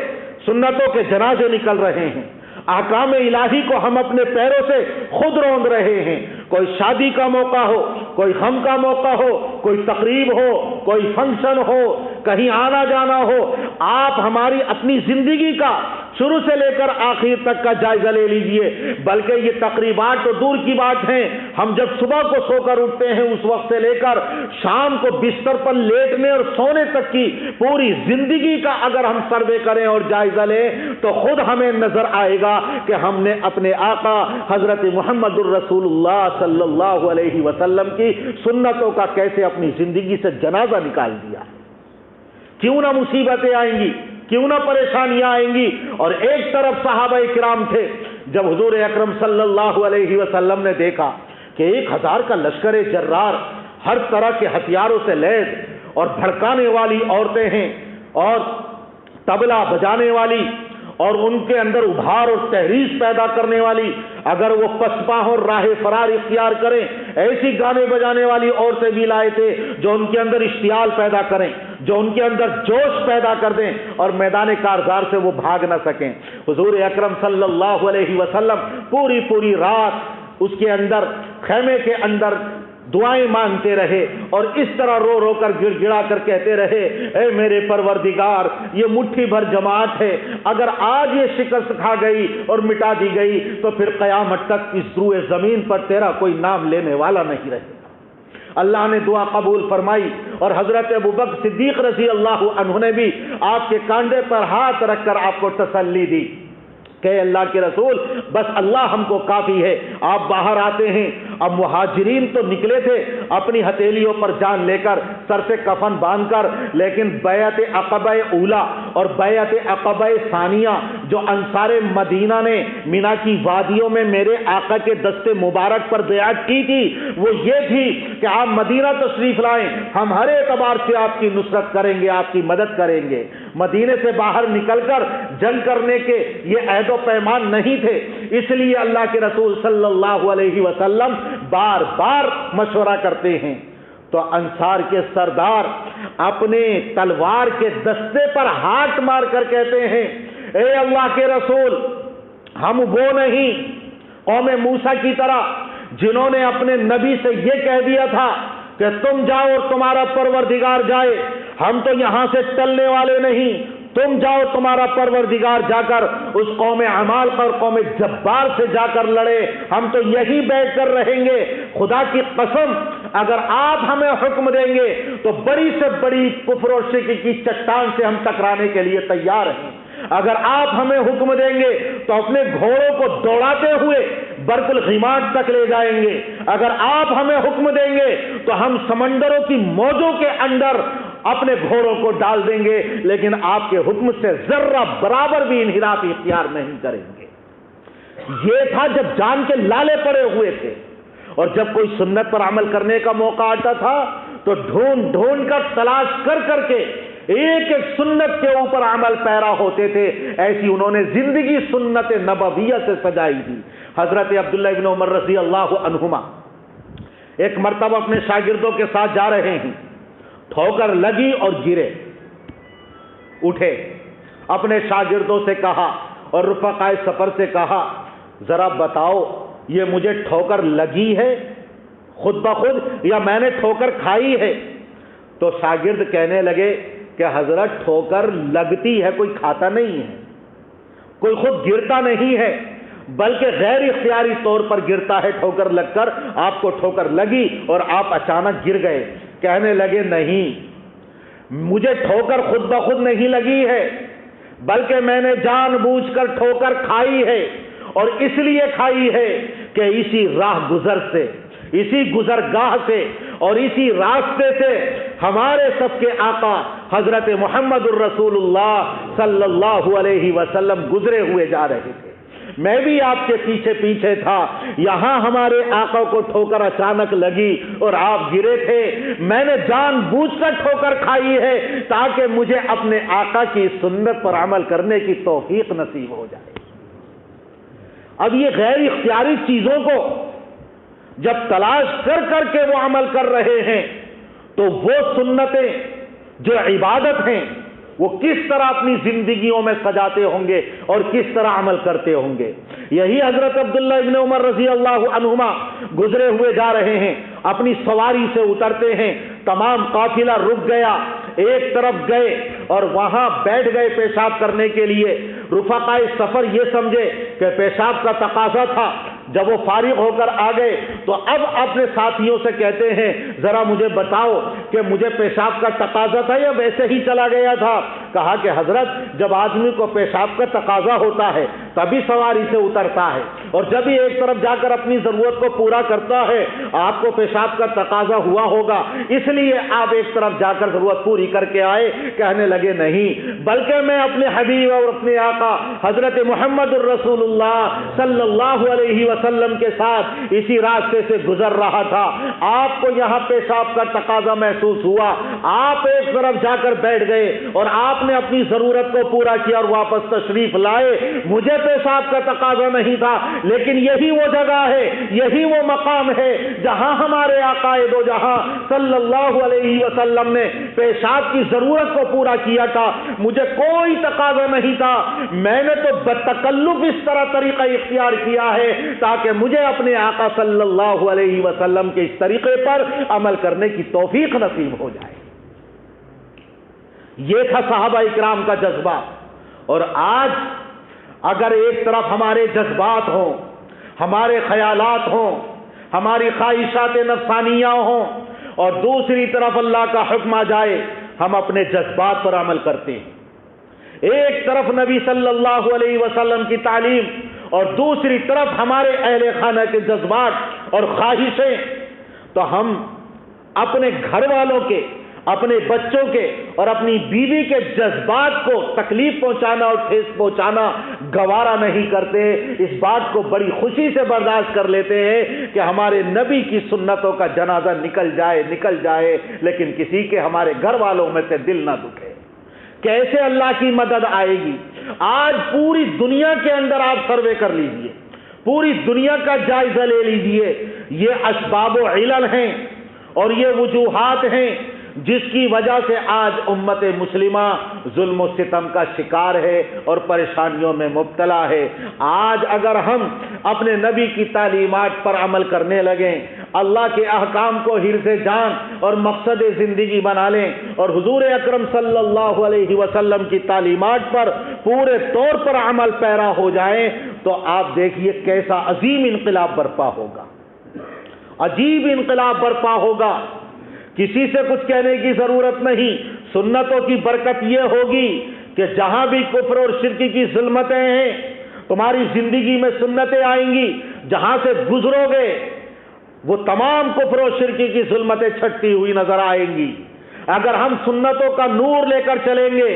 سنتوں کے جنازے نکل رہے ہیں، احکام الہی کو ہم اپنے پیروں سے خود روند رہے ہیں۔ کوئی شادی کا موقع ہو، کوئی غم کا موقع ہو، کوئی تقریب ہو، کوئی فنکشن ہو، کہیں آنا جانا ہو، آپ ہماری اپنی زندگی کا شروع سے لے کر آخر تک کا جائزہ لے لیجئے۔ بلکہ یہ تقریبات تو دور کی بات ہیں، ہم جب صبح کو سو کر اٹھتے ہیں اس وقت سے لے کر شام کو بستر پر لیٹنے اور سونے تک کی پوری زندگی کا اگر ہم سروے کریں اور جائزہ لیں تو خود ہمیں نظر آئے گا کہ ہم نے اپنے آقا حضرت محمد الرسول اللہ صلی اللہ علیہ وسلم کی سنتوں کا کیسے اپنی زندگی سے جنازہ نکال دیا۔ کیوں نہ مصیبتیں آئیں گی، کیوں نہ پریشانیاں آئیں گی۔ اور ایک طرف صحابہ کرام تھے، جب حضور اکرم صلی اللہ علیہ وسلم نے دیکھا کہ 1000 کا لشکر جرار ہر طرح کے ہتھیاروں سے لیس اور بھڑکانے والی عورتیں ہیں اور طبلہ بجانے والی اور ان کے اندر ابھار اور تحریش پیدا کرنے والی، اگر وہ پسپاں اور راہ فرار اختیار کریں، ایسی گانے بجانے والی عورتیں بھی لائے تھے جو ان کے اندر اشتعال پیدا کریں، جو ان کے اندر جوش پیدا کر دیں اور میدان کارزار سے وہ بھاگ نہ سکیں۔ حضور اکرم صلی اللہ علیہ وسلم پوری رات اس کے اندر خیمے کے اندر دعائیں مانگتے رہے اور اس طرح رو رو کر گڑ گڑا کر کہتے رہے، اے میرے پروردگار، یہ مٹھی بھر جماعت ہے، اگر آج یہ شکست کھا گئی اور مٹا دی گئی تو پھر قیامت تک اس روئے زمین پر تیرا کوئی نام لینے والا نہیں رہے گا۔ اللہ نے دعا قبول فرمائی اور حضرت ابوبکر صدیق رضی اللہ عنہ نے بھی آپ کے کاندھے پر ہاتھ رکھ کر آپ کو تسلی دی کہ اللہ کے رسول بس اللہ ہم کو کافی ہے۔ آپ باہر آتے ہیں، اب مہاجرین تو نکلے تھے اپنی ہتھیلیوں پر جان لے کر، سر سے کفن باندھ کر، لیکن بیعت عقبہ اولا اور بیعت عقبہ ثانیہ جو انصار مدینہ نے مینا کی وادیوں میں میرے آقا کے دست مبارک پر بیعت کی تھی، وہ یہ تھی کہ آپ مدینہ تشریف لائیں، ہم ہر اعتبار سے آپ کی نصرت کریں گے، آپ کی مدد کریں گے۔ مدینے سے باہر نکل کر جنگ کرنے کے یہ عہد و پیمان نہیں تھے، اس لیے اللہ کے رسول صلی اللہ علیہ وسلم بار بار مشورہ کرتے ہیں۔ تو انصار کے سردار اپنے تلوار کے دستے پر ہاتھ مار کر کہتے ہیں، اے اللہ کے رسول، ہم وہ نہیں قوم موسیٰ کی طرح جنہوں نے اپنے نبی سے یہ کہہ دیا تھا کہ تم جاؤ اور تمہارا پروردگار جائے، ہم تو یہاں سے ٹلنے والے نہیں، تم جاؤ تمہارا پروردگار جا کر اس قوم عمال اور قوم جبار سے جا کر لڑے، ہم تو یہی بیٹھ کر رہیں گے۔ خدا کی قسم اگر آپ ہمیں حکم دیں گے تو بڑی سے بڑی کفر و شرک کی چٹان سے ہم ٹکرانے کے لیے تیار ہیں۔ اگر آپ ہمیں حکم دیں گے تو اپنے گھوڑوں کو دوڑاتے ہوئے برق الغیمات تک لے جائیں گے، اگر آپ ہمیں حکم دیں گے تو ہم سمندروں کی موجوں کے اندر اپنے گھوڑوں کو ڈال دیں گے، لیکن آپ کے حکم سے ذرہ برابر بھی انحراف اختیار نہیں کریں گے۔ یہ تھا جب جان کے لالے پڑے ہوئے تھے، اور جب کوئی سنت پر عمل کرنے کا موقع آتا تھا تو ڈھونڈ ڈھونڈ کر تلاش کر کر کے ایک ایک سنت کے اوپر عمل پیرا ہوتے تھے۔ ایسی انہوں نے زندگی سنت نبویہ سے سجائی تھی۔ حضرت عبداللہ ابن عمر رضی اللہ عنہما ایک مرتبہ اپنے شاگردوں کے ساتھ جا رہے ہیں، ٹھوکر لگی اور گرے، اٹھے، اپنے شاگردوں سے کہا اور رفقائے سفر سے کہا، ذرا بتاؤ یہ مجھے ٹھوکر لگی ہے خود بخود یا میں نے ٹھوکر کھائی ہے؟ تو شاگرد کہنے لگے کہ حضرت ٹھوکر لگتی ہے، کوئی کھاتا نہیں ہے، کوئی خود گرتا نہیں ہے، بلکہ غیر اختیاری طور پر گرتا ہے ٹھوکر لگ کر۔ آپ کو ٹھوکر لگی اور آپ اچانک گر گئے۔ کہنے لگے نہیں، مجھے ٹھوکر خود بخود نہیں لگی ہے، بلکہ میں نے جان بوجھ کر ٹھوکر کھائی ہے، اور اس لیے کھائی ہے کہ اسی راہ گزر سے، اسی گزرگاہ سے اور اسی راستے سے ہمارے سب کے آقا حضرت محمد الرسول اللہ صلی اللہ علیہ وسلم گزرے ہوئے جا رہے تھے۔ میں بھی آپ کے پیچھے پیچھے تھا، یہاں ہمارے آقا کو ٹھوکر اچانک لگی اور آپ گرے تھے، میں نے جان بوجھ کر ٹھوکر کھائی ہے تاکہ مجھے اپنے آقا کی سنت پر عمل کرنے کی توفیق نصیب ہو جائے۔ اب یہ غیر اختیاری چیزوں کو جب تلاش کر کر کے وہ عمل کر رہے ہیں تو وہ سنتیں جو عبادت ہیں وہ کس طرح اپنی زندگیوں میں سجاتے ہوں گے اور کس طرح عمل کرتے ہوں گے۔ یہی حضرت عبداللہ ابن عمر رضی اللہ عنہما گزرے ہوئے جا رہے ہیں، اپنی سواری سے اترتے ہیں، تمام قافلہ رک گیا، ایک طرف گئے اور وہاں بیٹھ گئے پیشاب کرنے کے لیے۔ رفقائے سفر یہ سمجھے کہ پیشاب کا تقاضا تھا، جب وہ فارغ ہو کر آ گئے تو اب اپنے ساتھیوں سے کہتے ہیں ذرا مجھے بتاؤ کہ مجھے پیشاب کا تقاضا تھا یا ویسے ہی چلا گیا تھا؟ کہا کہ حضرت جب آدمی کو پیشاب کا تقاضا ہوتا ہے تبھی سواری سے اترتا ہے، اور جب ہی ایک طرف جا کر اپنی ضرورت کو پورا کرتا ہے آپ کو پیشاب کا تقاضا ہوا ہوگا، اس لیے آپ ایک طرف جا کر ضرورت پوری کر کے آئے۔ کہنے لگے نہیں، بلکہ میں اپنے حبیب اور اپنے آقا حضرت محمد الرسول اللہ صلی اللہ علیہ وسلم کے ساتھ اسی راستے سے گزر رہا تھا، آپ کو یہاں پیشاب کا تقاضا محسوس ہوا، آپ ایک طرف جا کر بیٹھ گئے اور آپ نے اپنی ضرورت کو پورا کیا اور واپس تشریف لائے۔ مجھے پیشاب کا تقاضا نہیں تھا، لیکن یہی وہ جگہ ہے، یہی وہ مقام ہے جہاں ہمارے آقا دو جہاں صلی اللہ علیہ وسلم نے پیشاب کی ضرورت کو پورا کیا تھا۔ مجھے کوئی تقاضا نہیں تھا، میں نے تو بتکلف اس طرح طریقہ اختیار کیا ہے تاکہ مجھے اپنے آقا صلی اللہ علیہ وسلم کے اس طریقے پر عمل کرنے کی توفیق نصیب ہو جائے۔ یہ تھا صحابہ اکرام کا جذبہ۔ اور آج اگر ایک طرف ہمارے جذبات ہوں، ہمارے خیالات ہوں، ہماری خواہشات نفسانیہ ہوں، اور دوسری طرف اللہ کا حکم آ جائے، ہم اپنے جذبات پر عمل کرتے ہیں۔ ایک طرف نبی صلی اللہ علیہ وسلم کی تعلیم اور دوسری طرف ہمارے اہل خانہ کے جذبات اور خواہشیں، تو ہم اپنے گھر والوں کے، اپنے بچوں کے اور اپنی بیوی کے جذبات کو تکلیف پہنچانا اور ٹھیس پہنچانا گوارا نہیں کرتے۔ اس بات کو بڑی خوشی سے برداشت کر لیتے ہیں کہ ہمارے نبی کی سنتوں کا جنازہ نکل جائے لیکن کسی کے ہمارے گھر والوں میں سے دل نہ دکھے۔ کیسے اللہ کی مدد آئے گی؟ آج پوری دنیا کے اندر آپ سروے کر لیجئے، پوری دنیا کا جائزہ لے لیجئے، یہ اسباب و علل ہیں اور یہ وجوہات ہیں جس کی وجہ سے آج امت مسلمہ ظلم و ستم کا شکار ہے اور پریشانیوں میں مبتلا ہے۔ آج اگر ہم اپنے نبی کی تعلیمات پر عمل کرنے لگیں، اللہ کے احکام کو حرز جان اور مقصد زندگی بنا لیں اور حضور اکرم صلی اللہ علیہ وسلم کی تعلیمات پر پورے طور پر عمل پیرا ہو جائیں، تو آپ دیکھیے کیسا عظیم انقلاب برپا ہوگا، عجیب انقلاب برپا ہوگا۔ کسی سے کچھ کہنے کی ضرورت نہیں۔ سنتوں کی برکت یہ ہوگی کہ جہاں بھی کفر اور شرک کی ظلمتیں ہیں، تمہاری زندگی میں سنتیں آئیں گی، جہاں سے گزرو گے وہ تمام کفر و شرک کی ظلمتیں چھٹتی ہوئی نظر آئیں گی۔ اگر ہم سنتوں کا نور لے کر چلیں گے،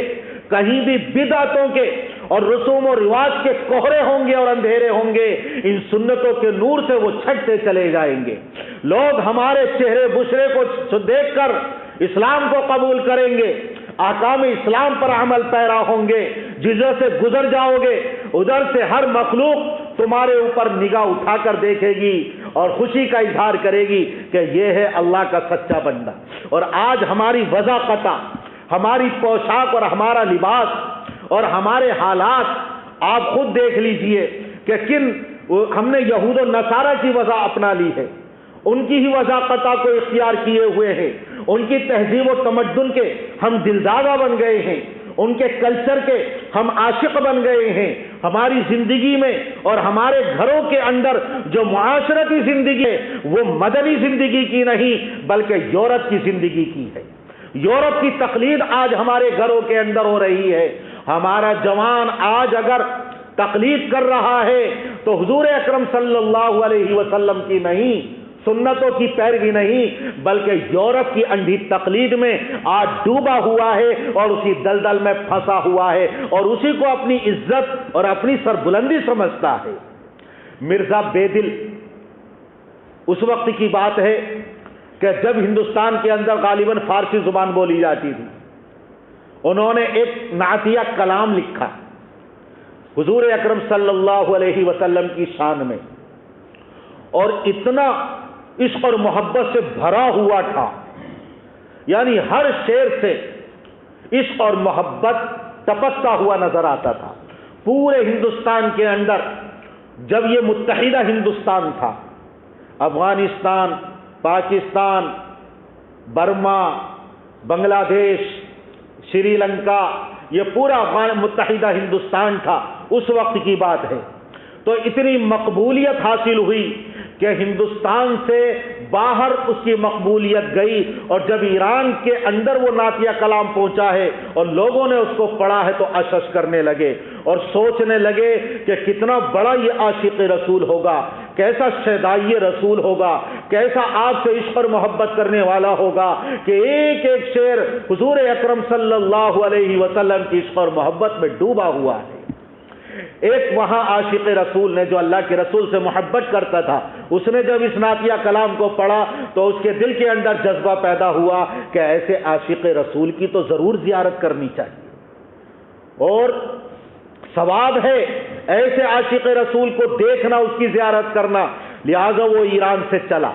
کہیں بھی بدعتوں کے اور رسوم و رواج کے کوہرے ہوں گے اور اندھیرے ہوں گے، ان سنتوں کے نور سے وہ چھٹتے چلے جائیں گے۔ لوگ ہمارے چہرے بشرے کو دیکھ کر اسلام کو قبول کریں گے، احکام اسلام پر عمل پیرا ہوں گے۔ جدھر سے گزر جاؤ گے ادھر سے ہر مخلوق تمہارے اوپر نگاہ اٹھا کر دیکھے گی اور خوشی کا اظہار کرے گی کہ یہ ہے اللہ کا سچا بندہ۔ اور آج ہماری وضاحت، ہماری پوشاک اور ہمارا لباس اور ہمارے حالات آپ خود دیکھ لیجئے کہ کن ہم نے یہود و نصارہ کی وضع اپنا لی ہے، ان کی ہی وضاقتہ کو اختیار کیے ہوئے ہیں، ان کی تہذیب و تمدن کے ہم دلدادہ بن گئے ہیں، ان کے کلچر کے ہم عاشق بن گئے ہیں۔ ہماری زندگی میں اور ہمارے گھروں کے اندر جو معاشرتی زندگی ہے وہ مدنی زندگی کی نہیں بلکہ یورپ کی زندگی کی ہے۔ یورپ کی تقلید آج ہمارے گھروں کے اندر ہو رہی ہے۔ ہمارا جوان آج اگر تقلید کر رہا ہے تو حضور اکرم صلی اللہ علیہ وسلم کی نہیں، سنتوں کی پیروی نہیں، بلکہ یورپ کی انڈھی تقلید میں آج ڈوبا ہوا ہے اور اسی دلدل میں پھنسا ہوا ہے اور اسی کو اپنی عزت اور اپنی سربلندی سمجھتا ہے۔ مرزا بیدل، اس وقت کی بات ہے کہ جب ہندوستان کے اندر غالباً فارسی زبان بولی جاتی تھی، انہوں نے ایک نعتیہ کلام لکھا حضور اکرم صلی اللہ علیہ وسلم کی شان میں، اور اتنا عشق اور محبت سے بھرا ہوا تھا، یعنی ہر شعر سے عشق اور محبت ٹپکتا ہوا نظر آتا تھا۔ پورے ہندوستان کے اندر جب یہ متحدہ ہندوستان تھا، افغانستان، پاکستان، برما، بنگلہ دیش، سری لنکا، یہ پورا متحدہ ہندوستان تھا، اس وقت کی بات ہے، تو اتنی مقبولیت حاصل ہوئی کہ ہندوستان سے باہر اس کی مقبولیت گئی، اور جب ایران کے اندر وہ نعتیہ کلام پہنچا ہے اور لوگوں نے اس کو پڑھا ہے تو اشش کرنے لگے اور سوچنے لگے کہ کتنا بڑا یہ عاشق رسول ہوگا، کیسا شیدائی رسول ہوگا، کیسا آپ سے عشق اور محبت کرنے والا ہوگا کہ ایک ایک شعر حضور اکرم صلی اللہ علیہ وسلم کی عشق اور محبت میں ڈوبا ہوا ہے۔ ایک وہاں عاشق رسول نے جو اللہ کے رسول سے محبت کرتا تھا، اس نے جب اس نعتیہ کلام کو پڑھا تو اس کے دل کے اندر جذبہ پیدا ہوا کہ ایسے عاشق رسول کی تو ضرور زیارت کرنی چاہیے، اور ثواب ہے ایسے عاشق رسول کو دیکھنا، اس کی زیارت کرنا۔ لہذا وہ ایران سے چلا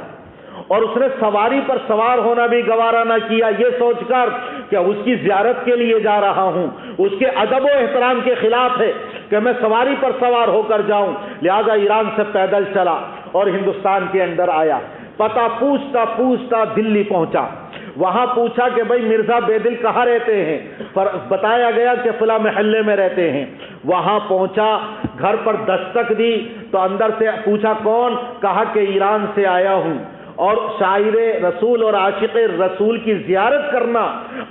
اور اس نے سواری پر سوار ہونا بھی گوارا نہ کیا، یہ سوچ کر کہ اس کی زیارت کے لیے جا رہا ہوں، اس کے ادب و احترام کے خلاف ہے کہ میں سواری پر سوار ہو کر جاؤں، لہذا ایران سے پیدل چلا اور ہندوستان کے اندر آیا۔ پتہ پوچھتا پوچھتا دلی پہنچا، وہاں پوچھا کہ بھائی مرزا بیدل کہاں رہتے ہیں، بتایا گیا کہ فلاں محلے میں رہتے ہیں۔ وہاں پہنچا، گھر پر دستک دی تو اندر سے پوچھا کون، کہا کہ ایران سے آیا ہوں، اور شاعر رسول اور عاشق رسول کی زیارت کرنا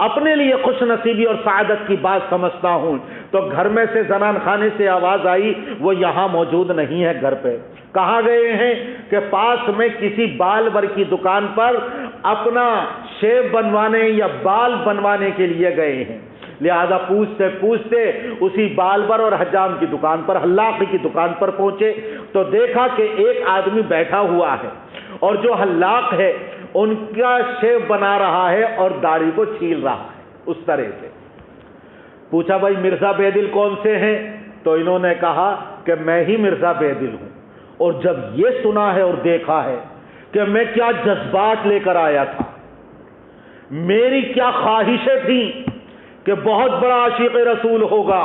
اپنے لیے خوش نصیبی اور سعادت کی بات سمجھتا ہوں۔ تو گھر میں سے زنان خانے سے آواز آئی، وہ یہاں موجود نہیں ہے گھر پہ۔ کہاں گئے ہیں کہ پاس میں کسی بال بر کی دکان پر اپنا شیو بنوانے یا بال بنوانے کے لیے گئے ہیں۔ لہذا پوچھتے پوچھتے اسی بال بر اور حجام کی دکان پر، حلاق کی دکان پر پہنچے تو دیکھا کہ ایک آدمی بیٹھا ہوا ہے اور جو حلاق ہے ان کا شیو بنا رہا ہے اور داڑھی کو چھیل رہا ہے اس طرح سے۔ پوچھا بھائی مرزا بیدل کون سے ہیں؟ تو انہوں نے کہا کہ میں ہی مرزا بیدل ہوں۔ اور جب یہ سنا ہے اور دیکھا ہے کہ میں کیا جذبات لے کر آیا تھا، میری کیا خواہشیں تھیں کہ بہت بڑا عاشق رسول ہوگا،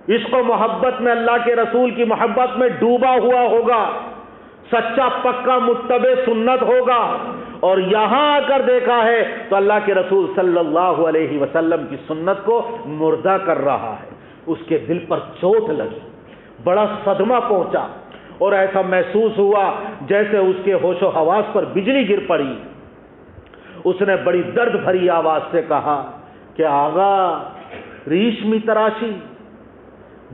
عشق و محبت میں اللہ کے رسول کی محبت میں ڈوبا ہوا ہوگا، سچا پکا متبع سنت ہوگا، اور یہاں آ کر دیکھا ہے تو اللہ کے رسول صلی اللہ علیہ وسلم کی سنت کو مردہ کر رہا ہے۔ اس کے دل پر چوٹ لگی، بڑا صدمہ پہنچا، اور ایسا محسوس ہوا جیسے اس کے ہوش و حواس پر بجلی گر پڑی۔ اس نے بڑی درد بھری آواز سے کہا کہ آغا ریشمی تراشی،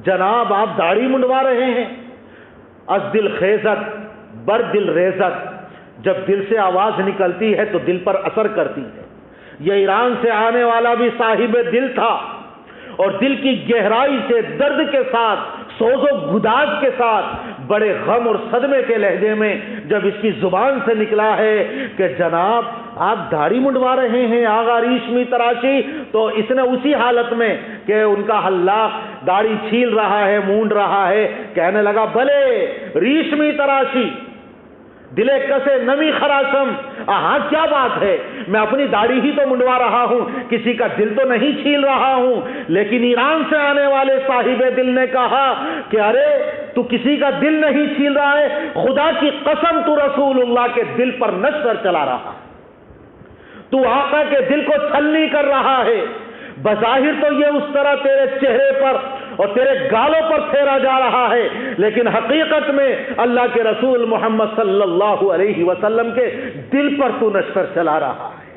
جناب آپ داڑھی منڈوا رہے ہیں؟ از دل خیزت بر دل ریزت، جب دل سے آواز نکلتی ہے تو دل پر اثر کرتی ہے۔ یہ ایران سے آنے والا بھی صاحب دل تھا، اور دل کی گہرائی سے درد کے ساتھ، سوز و گداز کے ساتھ، بڑے غم اور صدمے کے لہجے میں جب اس کی زبان سے نکلا ہے کہ جناب آپ داڑھی منڈوا رہے ہیں آغا ریشمی تراشی، تو اس نے اسی حالت میں کہ ان کا حلاق داڑھی چھیل رہا ہے، مونڈ رہا ہے، کہنے لگا بھلے ریشمی تراشی دلے کسے نمی خراشم، ہاں کیا بات ہے، میں اپنی داڑھی ہی تو منڈوا رہا ہوں، کسی کا دل تو نہیں چھیل رہا ہوں۔ لیکن ایران سے آنے والے صاحب دل نے کہا کہ ارے تو کسی کا دل نہیں چھین رہا ہے، خدا کی قسم تو رسول اللہ کے دل پر نشتر چلا رہا ہے، تو آقا کے دل کو چھلنی کر رہا ہے۔ بظاہر تو یہ اس طرح تیرے چہرے پر اور تیرے گالوں پر پھیرا جا رہا ہے، لیکن حقیقت میں اللہ کے رسول محمد صلی اللہ علیہ وسلم کے دل پر تو نشتر چلا رہا ہے۔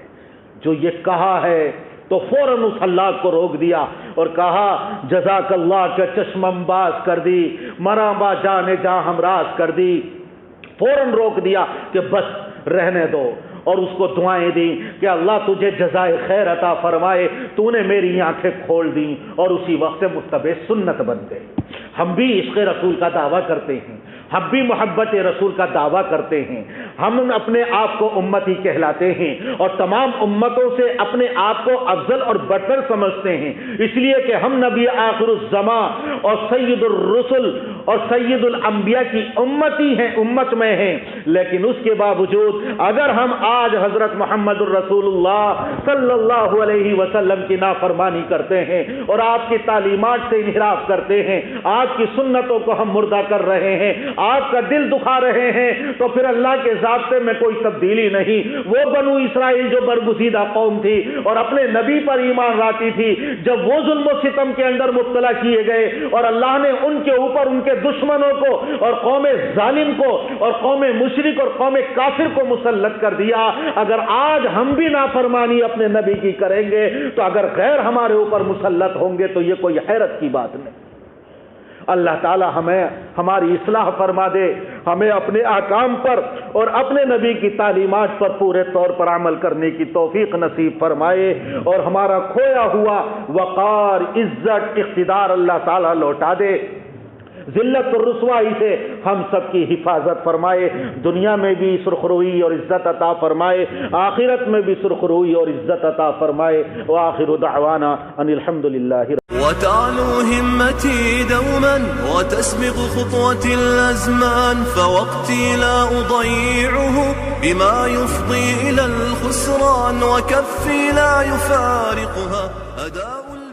جو یہ کہا ہے تو فوراً اس اللہ کو روک دیا اور کہا جزاک اللہ کا چشمم باز کر دی، مرا با جانے جا ہم راز کر دی، فوراً روک دیا کہ بس رہنے دو، اور اس کو دعائیں دیں کہ اللہ تجھے جزائے خیر عطا فرمائے، تو نے میری آنکھیں کھول دیں، اور اسی وقت سے متبع سنت بن گئے۔ ہم بھی عشق رسول کا دعویٰ کرتے ہیں، ہم بھی محبت رسول کا دعویٰ کرتے ہیں، ہم اپنے آپ کو امتی کہلاتے ہیں اور تمام امتوں سے اپنے آپ کو افضل اور برتر سمجھتے ہیں، اس لیے کہ ہم نبی آخر الزماں اور سید الرسل اور سید الانبیاء کی امتی ہیں، امت میں ہیں۔ لیکن اس کے باوجود اگر ہم آج حضرت محمد الرسول اللہ صلی اللہ علیہ وسلم کی نافرمانی کرتے ہیں اور آپ کی تعلیمات سے انحراف کرتے ہیں، آپ کی سنتوں کو ہم مردہ کر رہے ہیں، آپ کا دل دکھا رہے ہیں، تو پھر اللہ کے ضابطے میں کوئی تبدیلی نہیں۔ وہ بنو اسرائیل جو برگزیدہ قوم تھی اور اپنے نبی پر ایمان لاتی تھی، جب وہ ظلم و ستم کے اندر مبتلا کیے گئے اور اللہ نے ان کے اوپر ان کے دشمنوں کو اور قوم ظالم کو اور قوم مشرک اور قوم کافر کو مسلط کر دیا، اگر آج ہم بھی نافرمانی اپنے نبی کی کریں گے تو اگر غیر ہمارے اوپر مسلط ہوں گے تو یہ کوئی حیرت کی بات نہیں۔ اللہ تعالی ہمیں ہماری اصلاح فرما دے، ہمیں اپنے احکام پر اور اپنے نبی کی تعلیمات پر پورے طور پر عمل کرنے کی توفیق نصیب فرمائے، اور ہمارا کھویا ہوا وقار، عزت، اقتدار اللہ تعالی لوٹا دے، ذلت اور رسوائی سے ہم سب کی حفاظت فرمائے، دنیا میں بھی سرخروئی اور عزت عطا فرمائے، آخرت میں بھی سرخروئی اور عزت عطا فرمائے۔ وآخر دعوانا ان الحمدللہ۔ وتعلو همتي دوما وتسبق خطوتي الأزمان، فوقتي لا أضيعه بما يفضي إلى الخسران، وكفي لا يفارقها أداء